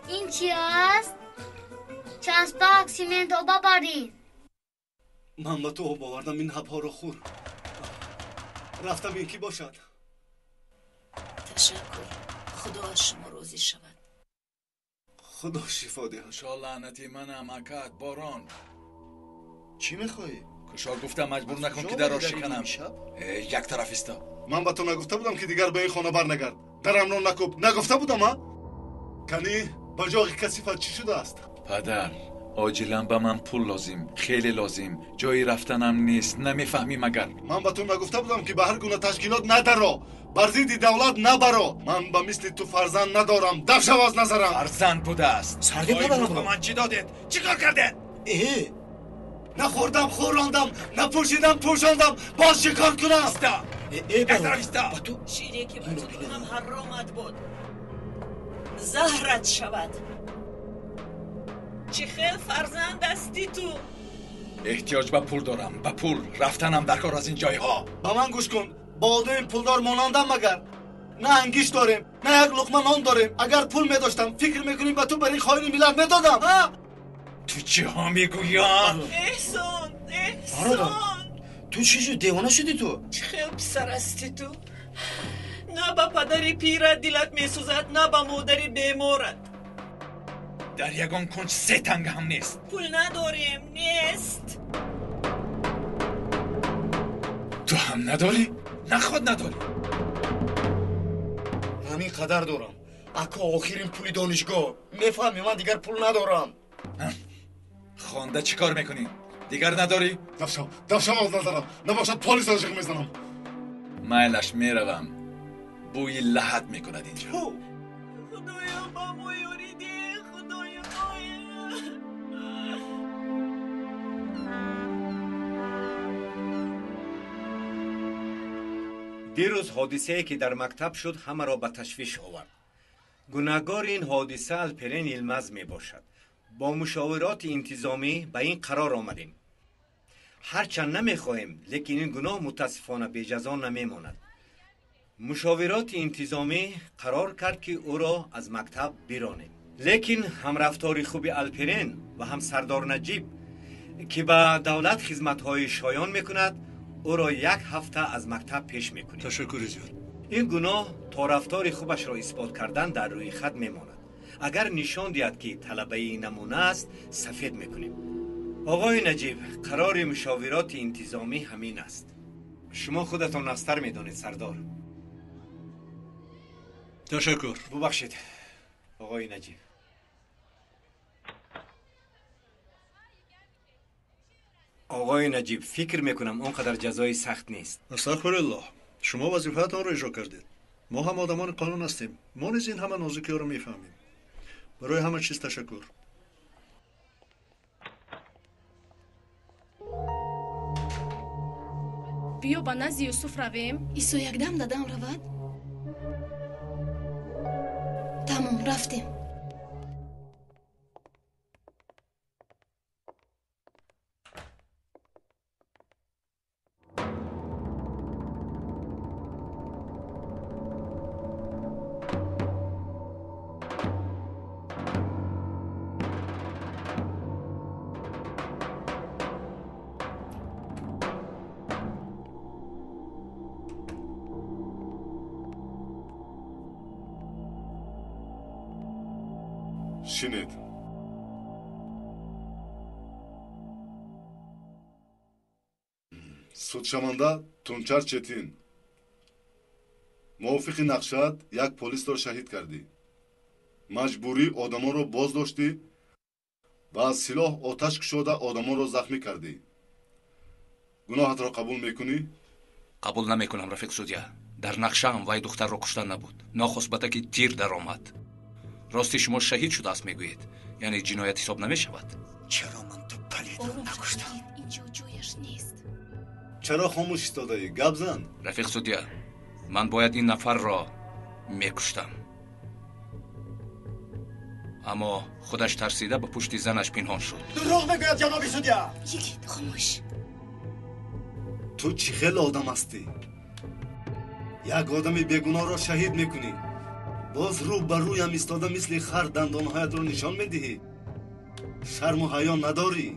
این چی است؟ چسبک سیمنت و ببرین من به تو باوردم این حبها رو خور رفتم این کی باشد تشکر خدا از شما روزی شود خدا شفا ده شا لعنتی منم اکد باران چی میخوای؟ کشا گفتم مجبور نکن که در را شکنم یک طرف استا من به تو نگفته بودم که دیگر به این خانه برنگرد درم رو نکوب نگفته بودم ها کنی با جاغی کثیفت چی شده است پدر عاجلا به من پول لازم خیلی لازم جایی رفتنم نیست نمیفهمی مگر من به تو نگفته بودم که به هر گونه تشکیلات ندارو بر ضد دولت نبرو من به مثل تو فرزند ندارم دفش از نظرم فرزند بوده است سردی پدرم به من چی دادید چی کار کرده نخوردم خوراندم نپوشیدم پوشاندم باز چه کار کنم استا یک طرف استا شیری که بچه هم حرامت بود زهرت شود چی خیل فرزند استی تو احتیاج به پول دارم به پول رفتنم در کار از این جای ها با من گوش کن با آدم پولدار مانندم مگر نه انگیش داریم نه یک لقمه نان داریم اگر پول می داشتم فکر میکنیم به تو برای خواهی میلاد میدادم ها تو چی ها میگویم احسان تو چی شد دیوانه شدی تو چی خیل پسر استی تو نه با پدری پیرت دلت میسوزد نه با مادری بیمارت در یگان کنج 3 تنگ هم نیست پول نداریم نیست تو هم نداری؟ نه خود نداری همین قدر دارم اکا آخرین پولی دانشگاه میفهمی من دیگر پول ندارم خونده چی کار میکنی؟ دیگر نداری؟ دفشم از نظرم نباشد پولیس عاشق میزنم میلش میروم بوی لحد میکند اینجا خدایا با ما یاریدی خدایا دیروز حادثه‌ای که در مکتب شد همه را به تشویش آورد. گناهکار این حادثه الپرین یلمز می باشد. با مشاورات انتظامی به این قرار آمدیم. هرچند نمیخواهیم لیکن این گناه متاسفانه بی جزا نمیماند. مشاورات انتظامی قرار کرد که او را از مکتب بیرانیم. لیکن هم رفتار خوب الپرین و هم سردار نجیب که به دولت خدمت‌های شایان میکند او را 1 هفته از مکتب پیش میکنیم. تشکر زیاد. این گناه تا رفتار خوبش را اثبات کردن در روی خط میماند. اگر نشان دهد که طلبه نمونه است سفید میکنیم. آقای نجیب قرار مشاورات انتظامی همین است. شما خودتان نستر میدانید سردار. تشکر. ببخشید آقای نجیب. آقای نجیب فکر میکنم اونقدر جزای سخت نیست. استغفرالله. شما وظیفه‌تان را اجرا کردید. ما هم آدمان قانون هستیم. ما نیز این همه نازکی ها رو میفهمیم. برای همه چیز تشکر. بیا با نزد یوسف رویم. ایسو یک دم دادم رود. تمام رفتیم. шинед. судшаванда Тунчар Четин мувофиқи нақшат як полисро шаҳид кардӣ. маҷбурӣ одамонро боздоштӣ ва аз силоҳ оташ кушода одамонро захмӣ кардӣ. гуноҳатро қабул мекунӣ? қабул намекунам, рафиқ судя. дар нақшаам вай духтарро кушта набуд. нохост ба таки тир даромад. рости шумо шаҳид шудааст мегӯед, яъне ҷиноят ҳисоб намешавад. чаро ман ту палидро накуштам? инҷо ҷояш нест. чаро хомӯш истодаӣ? гап зан. рафиқ судя, ман бояд ин нафарро мекуштам, аммо худаш тарсида ба пушти занаш пинҳон шуд. дурӯғ мегӯяд ҷаноби судя. Йигит, хомӯш. ту чӣ хел одам ҳастӣ? як одами бегуноҳро шаҳид мекунӣ, боз рӯ ба рӯям истода мисли хар дандонҳоятро нишон медиҳӣ. шарму ҳаё надорӣ?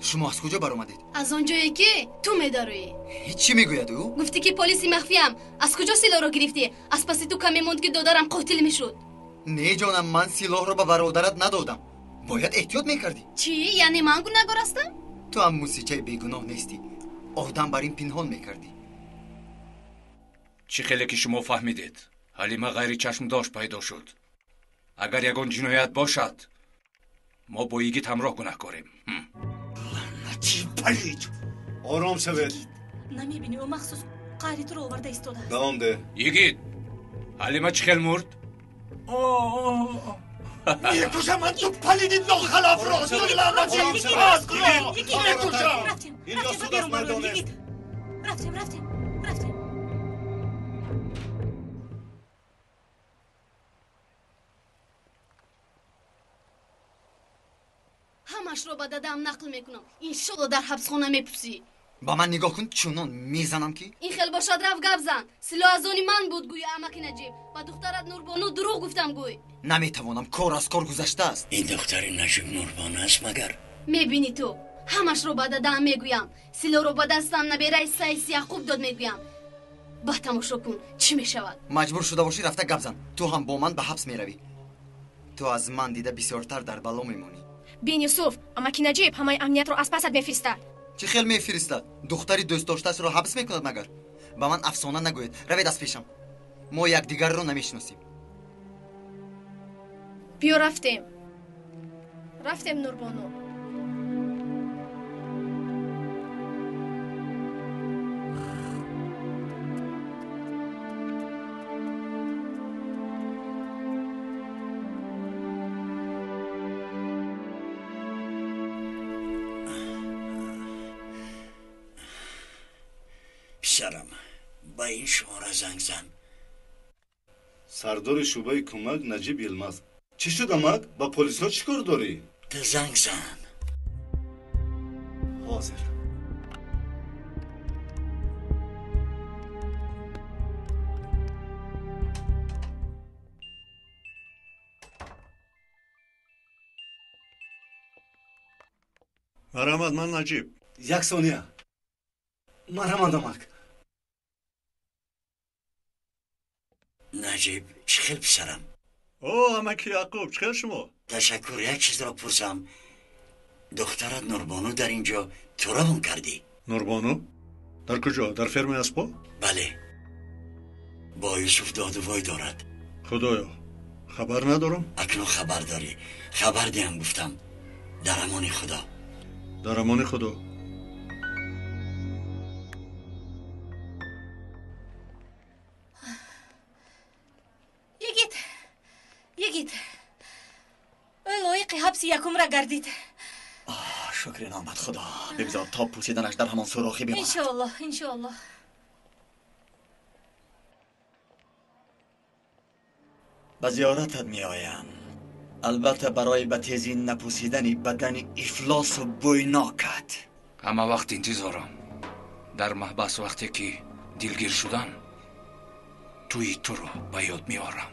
шумо аз куҷо баромадед? аз он ҷое ки ту медароӣ. ҳеҷ чӣ мегӯяд ӯ? гуфтӣ ки полиси махфиам. аз куҷо силоҳро гирифтӣ? аз паси ту каме монд ки додарам қотил мешуд. не ҷонам, ман силоҳро ба бародарат надодам. бояд эҳтиёт мекардӣ. чӣ? яъне ман гунаҳгор ҳастам? ту ҳам мусичаи бегуноҳ нестӣ. одам бар ин пинҳон мекардӣ. чӣ хеле ки шумо фаҳмидед, ҳалима ғайри чашмдош пайдо шуд. агар ягон ҷиноят бошад, мо бо йигит ҳамроҳ гунаҳкорем. ором шавед. намебинӣ ӯ махсус қаҳри туро оварда истодааст. давом де. йигит, ҳалима чӣ хел мурд? мекушамад ту палиди нохалафро. инҷо суд аст мардонест. рафтем. ҳамашро ба дадам нақл мекунам. иншолло дар ҳабсхона мепусӣ. ба ман нигоҳ кун, чунон мезанам ки. ин хел бошад рафт гап зан. силоҳ аз они ман буд, гӯя амаки наҷиб. ба духтарат нурбону дурӯғ гуфтам гӯй. наметавонам, кор аз кор гузаштааст. ин духтари наҷиб нурбона аст магар? мебинӣ ту, ҳамашро ба дадам мегӯям. силоҳро ба дастам набераи Саис Яъқуб дод мегӯям. ба тамошо кун чӣ мешавад. маҷбур шуда бошӣ рафта гап зан. ту ҳам бо ман ба ҳабс меравӣ. ту аз ман дида бисёртар дар бало мемонӣ. бин Юсуф, амаки Наҷиб ҳамаи амниятро аз пасат мефиристад. чӣ хел мефиристад? духтари дӯстдоштаашро ҳабс мекунад магар? ба ман афсона нагӯед. равед аз пешам. мо якдигарро намешиносем. биё рафтем нурбону. писарам, ба ин шумора занг зан. сардори шӯъбаи кӯмак Наҷиб Йилмаз. чӣ шуд амак? ба полисҳо чӣ кор дорӣ? да занг зан. ҳозир. марҳамат, ман Наҷиб. як сония. марҳамат амак. наҷиб, чӣ хел писарам? о, амаки Яъқуб, чӣ хел шумо? ташаккур, як чизро пурсам. духтарат Нурбону дар ин ҷо туравон кардӣ? Нурбону? дар куҷо? дар фермаи аспо? бале. бо Юсуф додувой дорад. худоё, хабар надорам. акнун хабар дорӣ. хабар диҳам гуфтам. дар амони худо. дар амони худо. یگید لایق حبس یکم را گردید. شکر نامت خدا. بگذار تا پوسیدنش در همان سوراخی بماند. انشاءالله. به زیارتت می آیم. البته برای به تیزی نپوسیدن بدن افلاس و بویناکت. همه وقت انتظارم. در محبس وقتی که دلگیر شدم توی تو رو به یاد می آرم.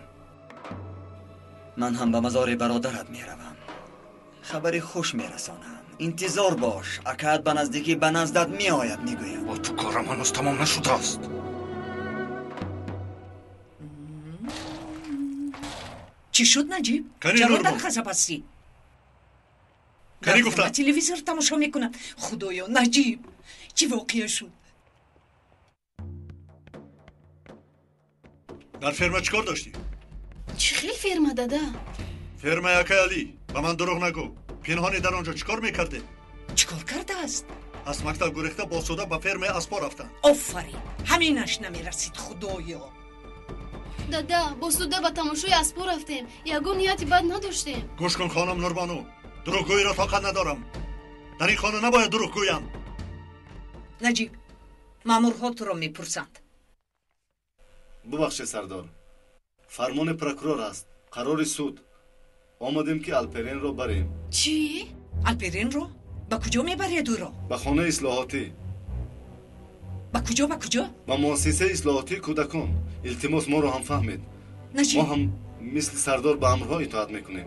من هم به مزار برادرت می روم. خبری خوش میرسانم. انتظار باش. اکاد به نزدیکی به نزدت می آید میگویم. با تو کارم هنوز تمام نشده است. چی شد نجیب؟ کنی چرا نورمان. در خزب هستی؟ کنی گفتم تلویزیون تماشا میکنم. خدایا نجیب چی واقعه شد؟ در فرما چیکار داشتی؟ چی خیلی فرما دادا؟ فرما یکی علی به من دروغ نگو. پنهانی در آنجا چیکار میکرده؟ چیکار کرده است؟ از مکتب گریخته با سودا به فرما اسپا رفتن. آفرین همینش نمیرسید خدایا. دادا با سودا به تماشای اسپو رفتیم. یگون نیتی بد نداشتیم. گوش کن خانم نوربانو. دروغگویی را طاقت ندارم. در این خانه نباید دروغ گویم. نجیب مامورها تو را میپرسند. ببخشید سردار، فرمان پروکورور است. قرار سود آمدیم که الپرین رو بریم. چی؟ الپرین رو؟ به کجا میبرید او را؟ به خانه اصلاحاتی. به کجا به کجا؟ به مؤسسه اصلاحاتی کودکان. التماس ما رو هم فهمید. نجیب ما هم مثل سردار به امرها اطاعت میکنیم.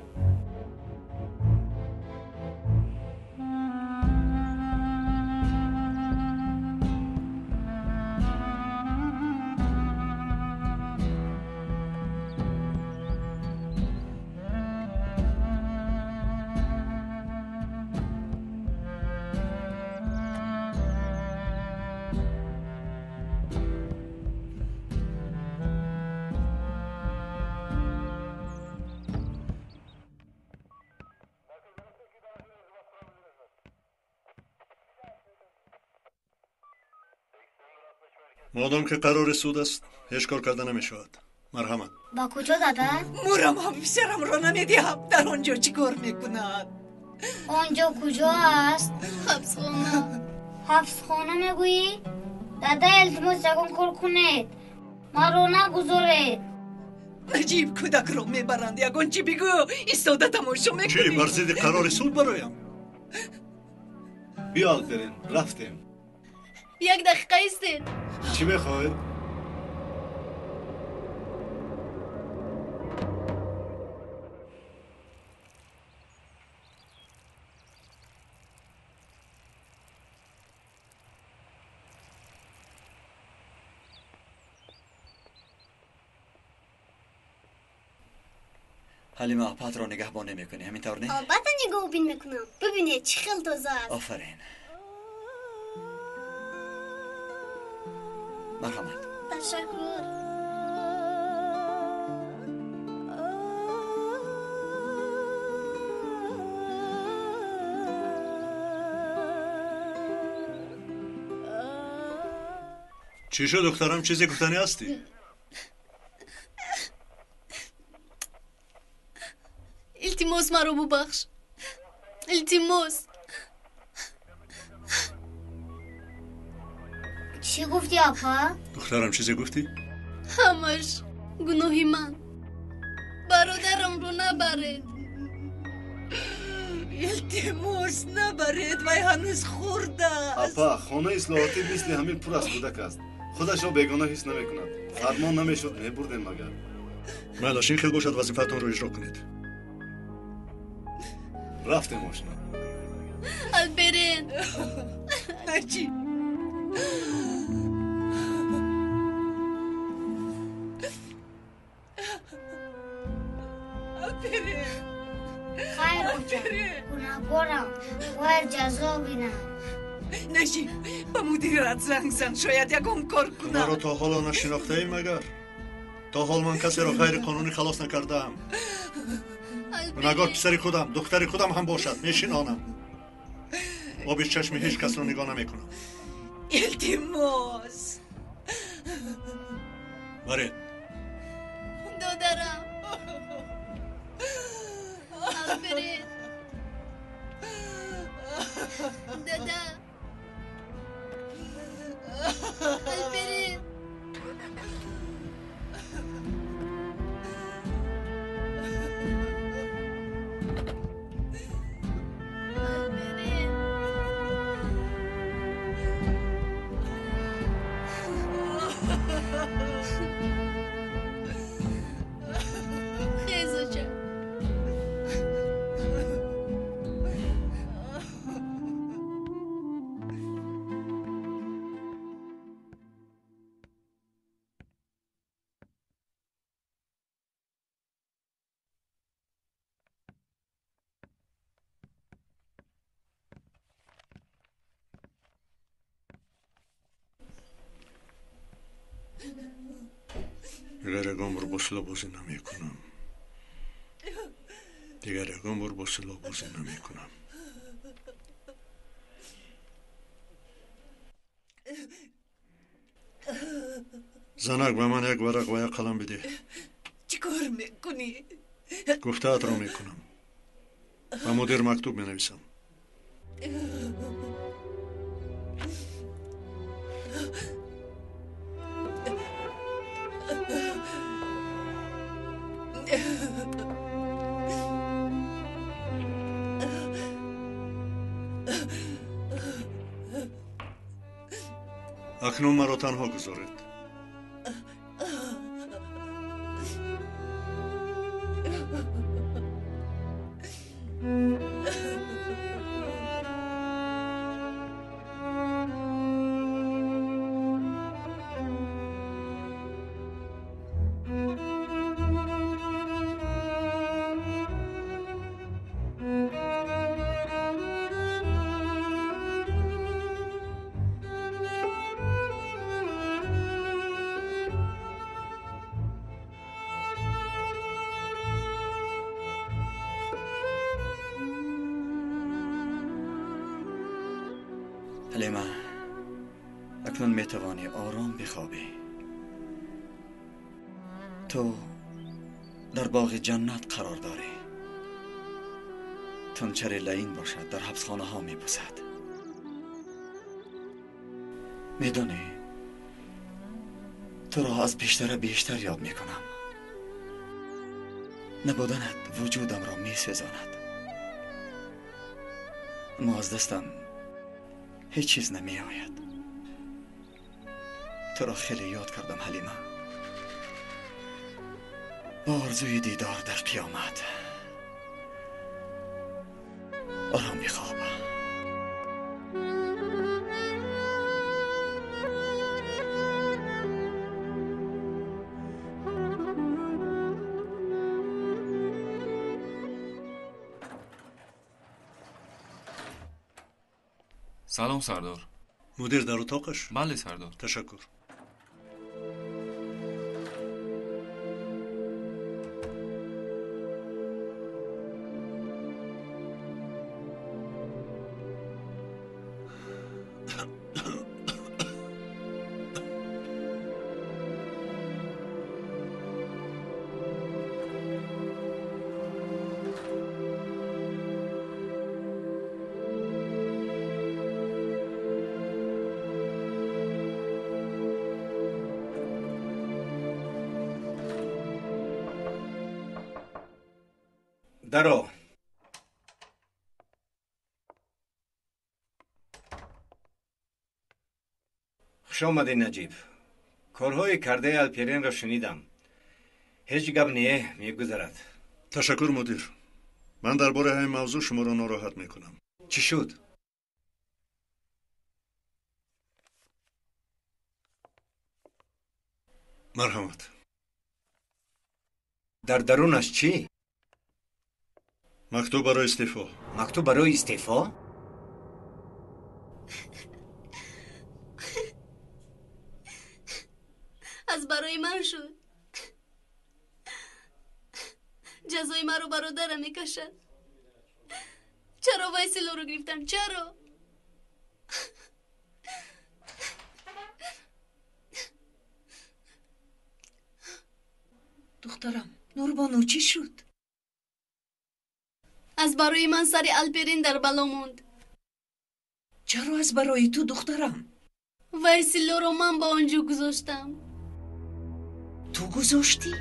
مادام که قرار سود است هیچ کار کرده نمیشود. مرحمت. با کجا دادا؟ مورم حفظرم را نمیدیم. در آنجا چی کار میکند؟ آنجا کجا است؟ حبس خانه. حبس خانه میگویی؟ دادا التماس یکون کار کنید. ما رو نگذارید. نجیب کودک را میبرند. یگون چی بگو؟ ایستاده تماشا میکنی. چی برزید قرار سود برایم؟ بیا الپرین رفتیم. یک دقیقه ایستید. چی میخواید؟ حلیمه اپات را نگهبانی میکنی همینطور نه؟ بعد نگاه بین میکنم. ببینید چه خیلی تازه است. آفرین. مرحمت. تشکر. چی شد دخترم؟ چیزی گفتنی هستی؟ التماس مرا ببخش. التماس. چی گفتی آپا؟ دخترم چیزی گفتی؟ همش گناهی من. برادرم رو نبرید. التماس نبرید. وی هنوز خورده است. اپا خانه اصلاحاتی مثل همین پر از کودک است. خودش را بیگانه حس نمیکند. فرمان نمیشد میبردیم مگر. مالاشین خیلی باشد وظیفتون رو اجرا کنید. رفتیم آشنا. الپرین. نجیب الپرین. خیر بچه گناهگارم باید جزا بینم. نجیب به مدیرت زنگ زن. شاید یکم کار ما را کنم. تا حالا نشناخته ایم مگر؟ تا حال من کسی را غیر قانونی خلاص نکردم. گناهگار پسر خودم دختر خودم هم باشد میشنانم. با بیش چشم هیچ کس را نگاه نمیکنم. التماس. برید. دادرم. الپرین. دادا. الپرین. دیگر یگان بار با سیلا بازی نمی کنم. دیگر یگان بار با سیلا بازی نمی کنم. زنک به من یک ورق و یک قلم بده. چی کار میکنی؟ گفته‌ات را میکنم. و مدیر مکتوب می نویسم. اکنون مرا تنها گذارید. حلیمه اکنون میتوانی آرام بخوابی. تو در باغ جنت قرار داری. تنچر لعین باشد در حبسخانه ها میبوسد. میدانی تو را از بیشتر بیشتر یاد میکنم. نبودنت وجودم را میسوزاند. اما از دستم هیچ چیز نمی آید. تو را خیلی یاد کردم حلیمه. با آرزوی دیدار در قیامت. آرام بخواب. سلام سردار. مدیر در اتاقش؟ بله سردار. تشکر. درو. خوش آمدی نجیب. کارهای کرده الپرین را شنیدم. هیچ گپ نیه میگذرد. تشکر مدیر. من درباره همین موضوع شما را ناراحت میکنم. چی شد؟ مرحمت. در درونش چی؟ مکتوب برای استعفا. مکتوب برای استعفا؟ از برای من شد. جزای من رو برادرم میکشد. چرا ویسیلو رو گرفتن؟ چرا؟ دخترم نوربانو چی شد؟ از برای من سر الپرین در بلا موند. چرا از برای تو دخترم؟ ویسیلو رو من با آنجا گذاشتم. تو گذاشتی؟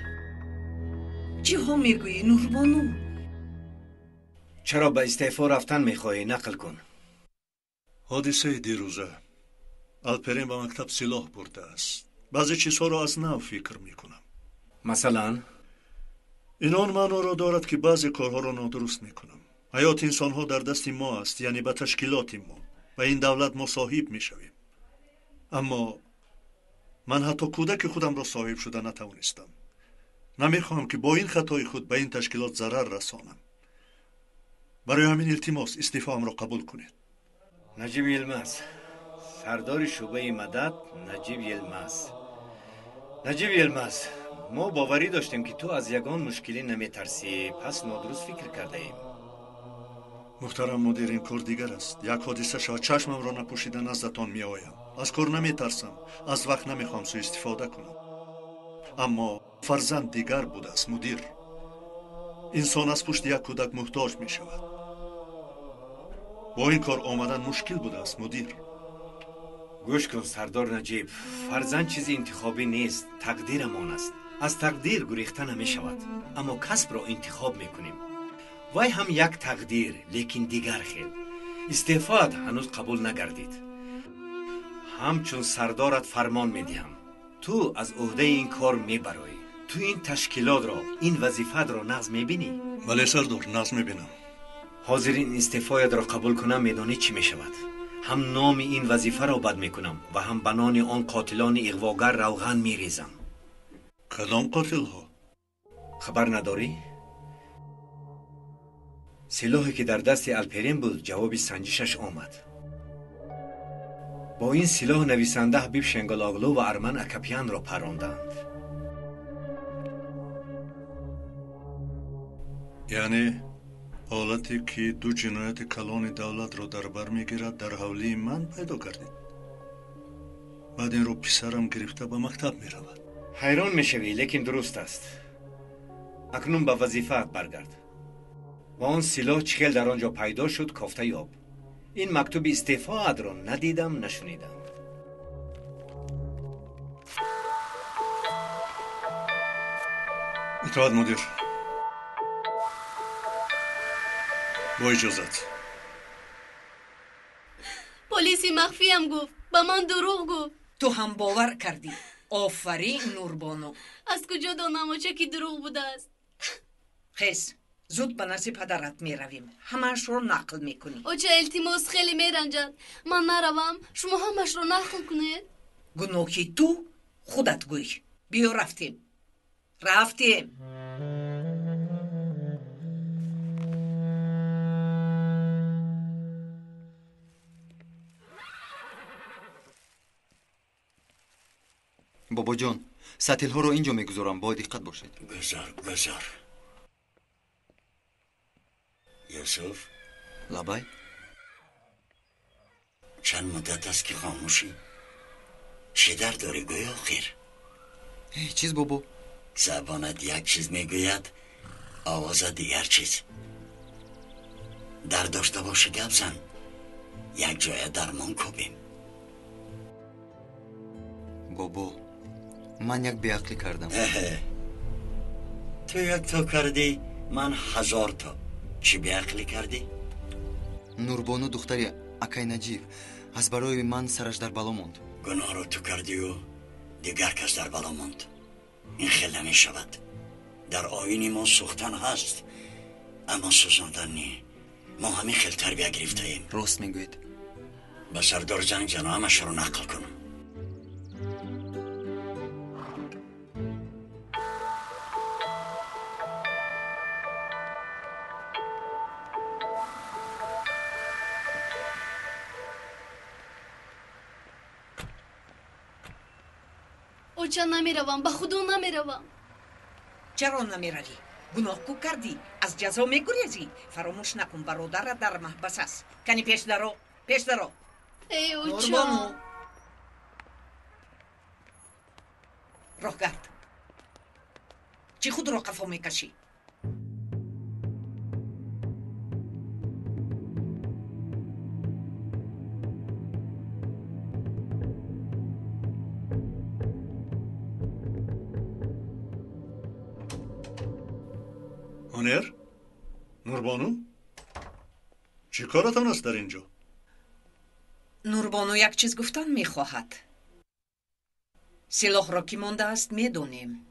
چی ها میگویی نوربانو؟ چرا به استعفا رفتن میخواهی؟ نقل کن. حادثه دیروزه. الپرین به مکتب سلاح برده است. بعضی چیزها را از نو فکر میکنم. مثلا؟ این آن معنا را دارد که بعضی کارها را نادرست میکنم. حیات انسانها در دست ما است، یعنی به تشکیلات ما و این دولت ما صاحب میشویم. اما من حتی کودک خودم را صاحب شده نتوانستم. نمیخواهم که با این خطای خود به این تشکیلات ضرر رسانم. برای همین التماس استعفاام را قبول کنید. نجیب یلمز، سردار شعبه مدد نجیب یلمز. نجیب یلمز، ما باوری داشتیم که تو از یگان مشکلی نمیترسی، پس نادرست فکر کرده ایم. محترم مدیر، این کار دیگر است. یک حادثه شد چشمم را نپوشیده نزدتان می آیم. از کار نمی ترسم، از وقت نمیخوام سوء استفاده کنم. اما فرزند دیگر بوده است مدیر. انسان از پشت یک کودک محتاج می شود. با این کار آمدن مشکل بوده است مدیر. گوش کن سردار نجیب، فرزند چیزی انتخابی نیست، تقدیرمان است. از تقدیر گریخته نمی شود، اما کسب را انتخاب می کنیم. وای هم یک تقدیر، لیکن دیگر خیل. استعفاءت هنوز قبول نگردید. همچون سردارت فرمان می دهم، تو از عهده این کار می برایی. تو این تشکیلات را، این وظیفت را نقض می بینی؟ بله سردار، نقض می بینم. حاضر این استعفایت را قبول کنم، میدانی چی می شود؟ هم نام این وظیفه را بد می کنم و هم بنان آن قاتلان اغواگر روغن می ریزم. کدام قاتل ها؟ خبر نداری؟ سلاحی که در دست الپرین بود جواب سنجشش آمد. با این سلاح نویسنده حبیب شنگالاغلو و ارمن اکپیان را پراندند. یعنی حالتی که دو جنایت کلان دولت را در بر میگیرد در حولی من پیدا کردید. بعد این رو پسرم گرفته به مکتب می رود. حیران میشوی، لیکن درست است. اکنون به وظیفت برگرد. با آن سلاح چخیل در آنجا پیدا شد، کافته یاب. این مکتوب استعفاءت را ندیدم نشنیدم. اطاعت مدیر. با اجازت. پلیسی مخفی هم گفت، به من دروغ گفت. تو هم باور کردی. آفرین نوربانو. از کجا دانم چه که دروغ بوده است؟ خیز زود به نزد پدرت می رویم. همش رو نقل می کنی. او چه التماس خیلی می رنجد. من نروم، شما همش رو نقل کنید. گناهی تو خودت گوی. بیا رفتیم. بابا جان، سطل ها رو اینجا میگذارم، با دقت باشید. گذار یوسف. لبای چند مدت است که خاموشی؟ چه در داری گوی آخر؟ هیچ چیز بابا. زبانت یک چیز میگوید، آوازت دیگر چیز. در داشته باشه گپ زن، یک جای درمان کوبیم. بابا من یک بیعقلی کردم. تو یک تا کردی، من 1000 تا. چی بیعقلی کردی؟ نوربانو دختری اکای نجیب از برای من سرش در بالا موند. گناه رو تو کردی و دیگر کس در بالا موند. این خیلی نمی شود. در آیین ما سوختن هست، اما سوزاندن نی. ما همین خیلی تربیه گرفته ایم. راست میگوید. به سردار زنگ زن و همش رو نقل کنم. اوچه نمیروم، به خدا نمیروم. چرا نمیروی؟ گناه کو کردی؟ از جزا میگریزی؟ فراموش نکن برادرت در محبس است. کنی پیش درو. ای اوچه. نوربانو راه گرد. چی خود را قفا میکشی؟ هنر؟ نوربانو؟ چی کارتان است در اینجا؟ نوربانو یک چیز گفتن میخواهد. سلاح را که مانده است میدونیم.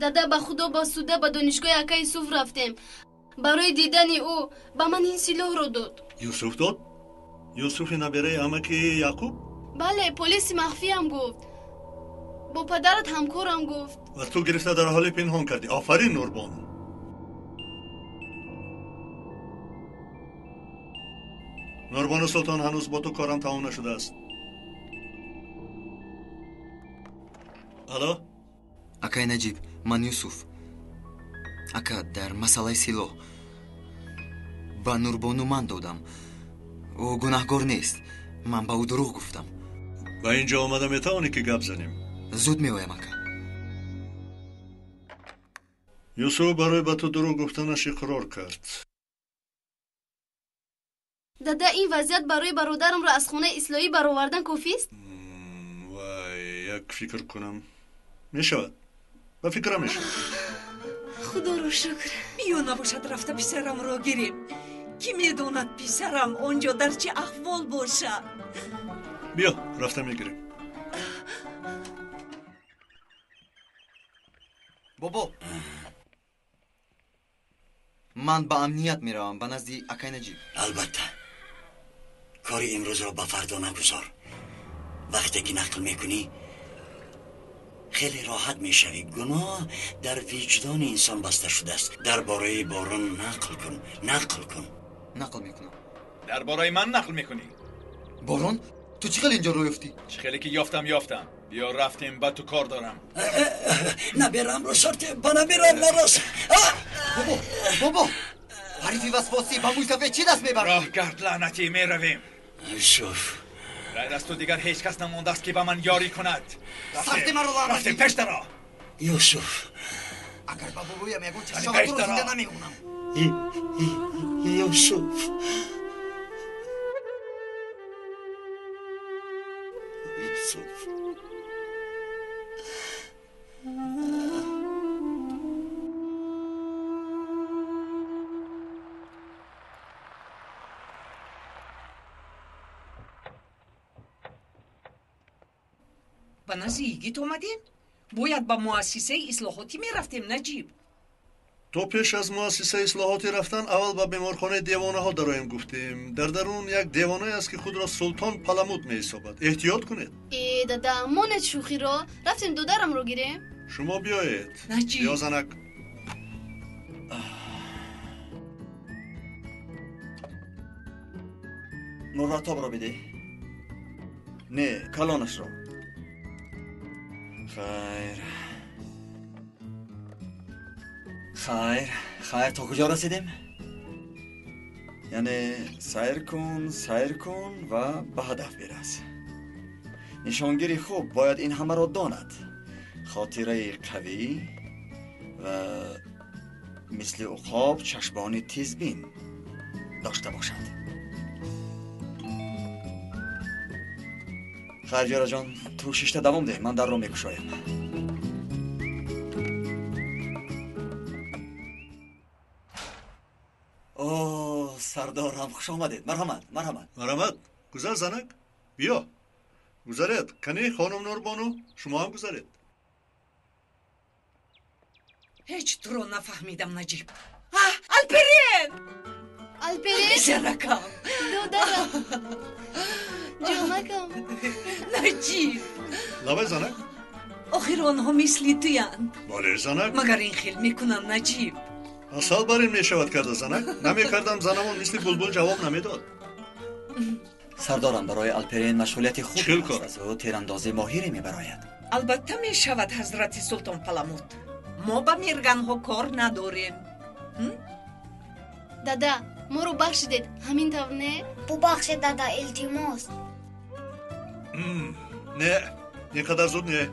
دادا به خدا با سوده به دانشگاه اکای یوسف رفتیم. برای دیدن او به من این سلاح را داد. یوسف داد؟ یوسف نبیره عمک یعقوب؟ بله، پلیس مخفی هم گفت. با پدرت همکارم گفت. و تو گرفته در حال پنهان کردی. آفرین نوربانو. نوربانو سلطان، هنوز با تو کارم تمام نشده است. الو؟ اکای نجیب، من یوسف اکا در مسئله سیلو با نوربانو من دادم او گناهگار نیست من با او دروغ گفتم و اینجا آمده میتوانی که گپ زنیم زود میایم اکا یوسف برای به تو دروغ گفتنش اقرار کرد دادا این وضعیت برای برادرم را از خونه اصلاحی برآوردن کافی است؟ وای یک فکر کنم میشود با فکرم میشود خدا رو شکر بیا نباشد رفته پسرم را گیریم کی میداند پسرم آنجا در چه احوال باشد بیا رفته میگیریم بابا من با امنیت میروم به نزدی اکای نجیب البته کاری امروز را به فردا نگذار وقتی که نقل میکنی خیلی راحت میشوی گناه در وجدان انسان بسته شده است درباره باران نقل کن نقل میکنم درباره من نقل میکنی باران تو چی خیلی اینجا رو یافتی چی خیلی که یافتم بیا رفتیم بعد تو کار دارم نبیرم رو شرط با نبیرم نراست بابا حریفی وسواسی با موسفه چی دست میبرد راه گرد لعنتی میرویم یوسف غیر از تو دیگر هیچ کس نمونده است که با من یاری کند سختی من رو لعنتی رفتیم پیش درا یوسف اگر با بابویم یکون چه پیش شما تو رو درا. زنده نمیمونم یوسف به نزدیکیت اومدین؟ باید با مؤسسه اصلاحاتی میرفتیم نجیب تو پیش از مؤسسه اصلاحاتی رفتن اول به بیمارخانه دیوانه ها درایم گفتیم در درون یک دیوانه است که خود را سلطان پلموت می حسابد احتیاط کنید ای دادا مانت شوخی رو رفتیم دودرم رو گیریم شما بیایید نجیب بیا زنک مراتب را بده نه کلانش را خیر تا کجا رسیدیم؟ یعنی سیر کن و به هدف برس نشانگیری خوب باید این همه را داند خاطره قوی و مثل عقاب چشمان تیزبین داشته باشد خیر جارا جان تو شیشته دوام ده من در را میکشایم اوه سردارم خوش آمدید مرحمت گذر زنک بیا گذرید کنی خانم نوربانو شما هم گذرید هیچ تو رو نفهمیدم نجیب الپرین زنکم دودرم جمکم نجیب لبه زنک آخر آنها مثلی تویند بله زنک مگر این خیل میکنن نجیب اصل بر این میشود کرده زنک نمیکردم زنمون مثل بلبل جواب نمیداد سردارم برای الپرین مشغولیت خوب چل است از او تیراندازی ماهری میبراید البته میشود حضرت سلطان پلموت ما با میرگن ها کار نداریم دادا ما رو بخشیدید همین طور نه ببخش دادا التماس نه اینقدر زود نه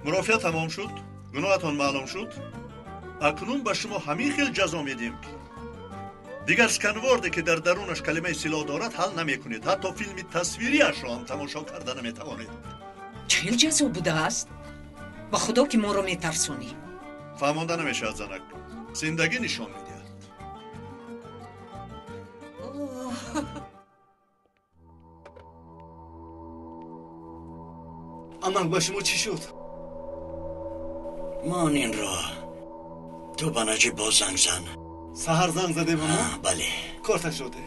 مرافعه تمام شد گناهتان معلوم شد اکنون به شما همین خیل جزا میدیم دیگر سکنوارده که در درونش کلمه سلاح دارد حل نمی کنید حتی فیلم تصویریش را هم تماشا کرده نمی توانید چه جزا بوده است؟ با خدا که ما رو میترسونی فهمانده نمیشد زنک زندگی نشان میدهد اما با شما چی شد؟ مان این را تو با نجیب باز زنگ زن سهر زنگ زده به ما؟ بله کارتش شده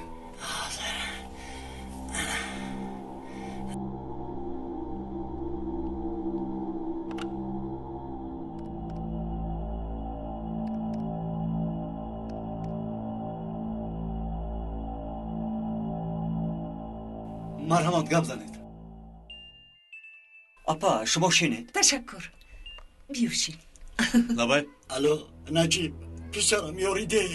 مرحمت گپ زنید اپا شما شینید تشکر بیوشین لبای الو نجیب پسرم یاریده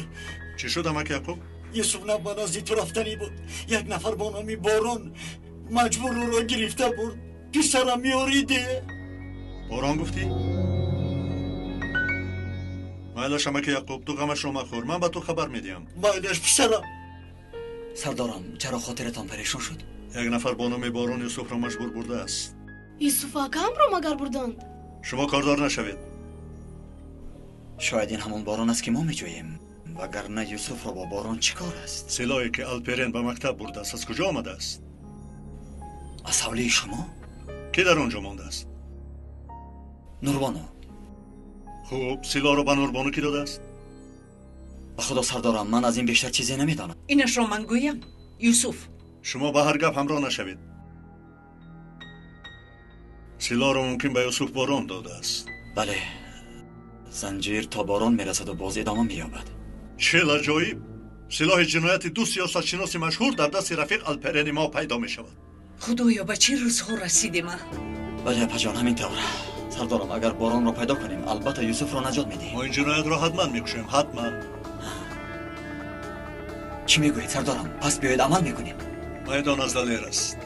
چی شد امک یعقوب؟ یوسف نبانازی تو رفتنی بود یک نفر با نامی بارون مجبور رو را گرفته بود پسرم یاریده باران گفتی؟ مایلش امک یعقوب تو غمش رو مخور من به تو خبر میدیم مایلش پسرم سردارم چرا خاطرتان پریشان شد؟ یک نفر با نام بارون یوسف را مجبور برده است یوسف آقام رو مگر بردند؟ شما کاردار نشوید شاید این همون باران است که ما میجوییم وگرنه یوسف را با باران چی کار است؟ سلاحی که الپرین به مکتب برده است از کجا آمده است؟ از حوله شما؟ کی در آنجا مانده است؟ نوربانو. خوب سلاح را به نوربانو کی داده است؟ به خدا سردارم من از این بیشتر چیزی نمیدانم. اینش را من گویم یوسف. شما به هر گپ همراه نشوید سلاح را ممکن به یوسف باران داده است. بله زنجیر تا باران میرسد و باز ادامه مییابد. چه لجایب سلاح جنایت دو سیاستشناس مشهور در دست رفیق الپرین ما پیدا می شود. خدایا به چه روزها رسیدیم؟ بله پجان همین طور. سردارم اگر باران را پیدا کنیم البته یوسف را نجات میدیم. ما این جنایت را حتما میکشیم حتما. چی میگویید سردارم؟ پس بیایید عمل میکنیم. میدان از دلیر است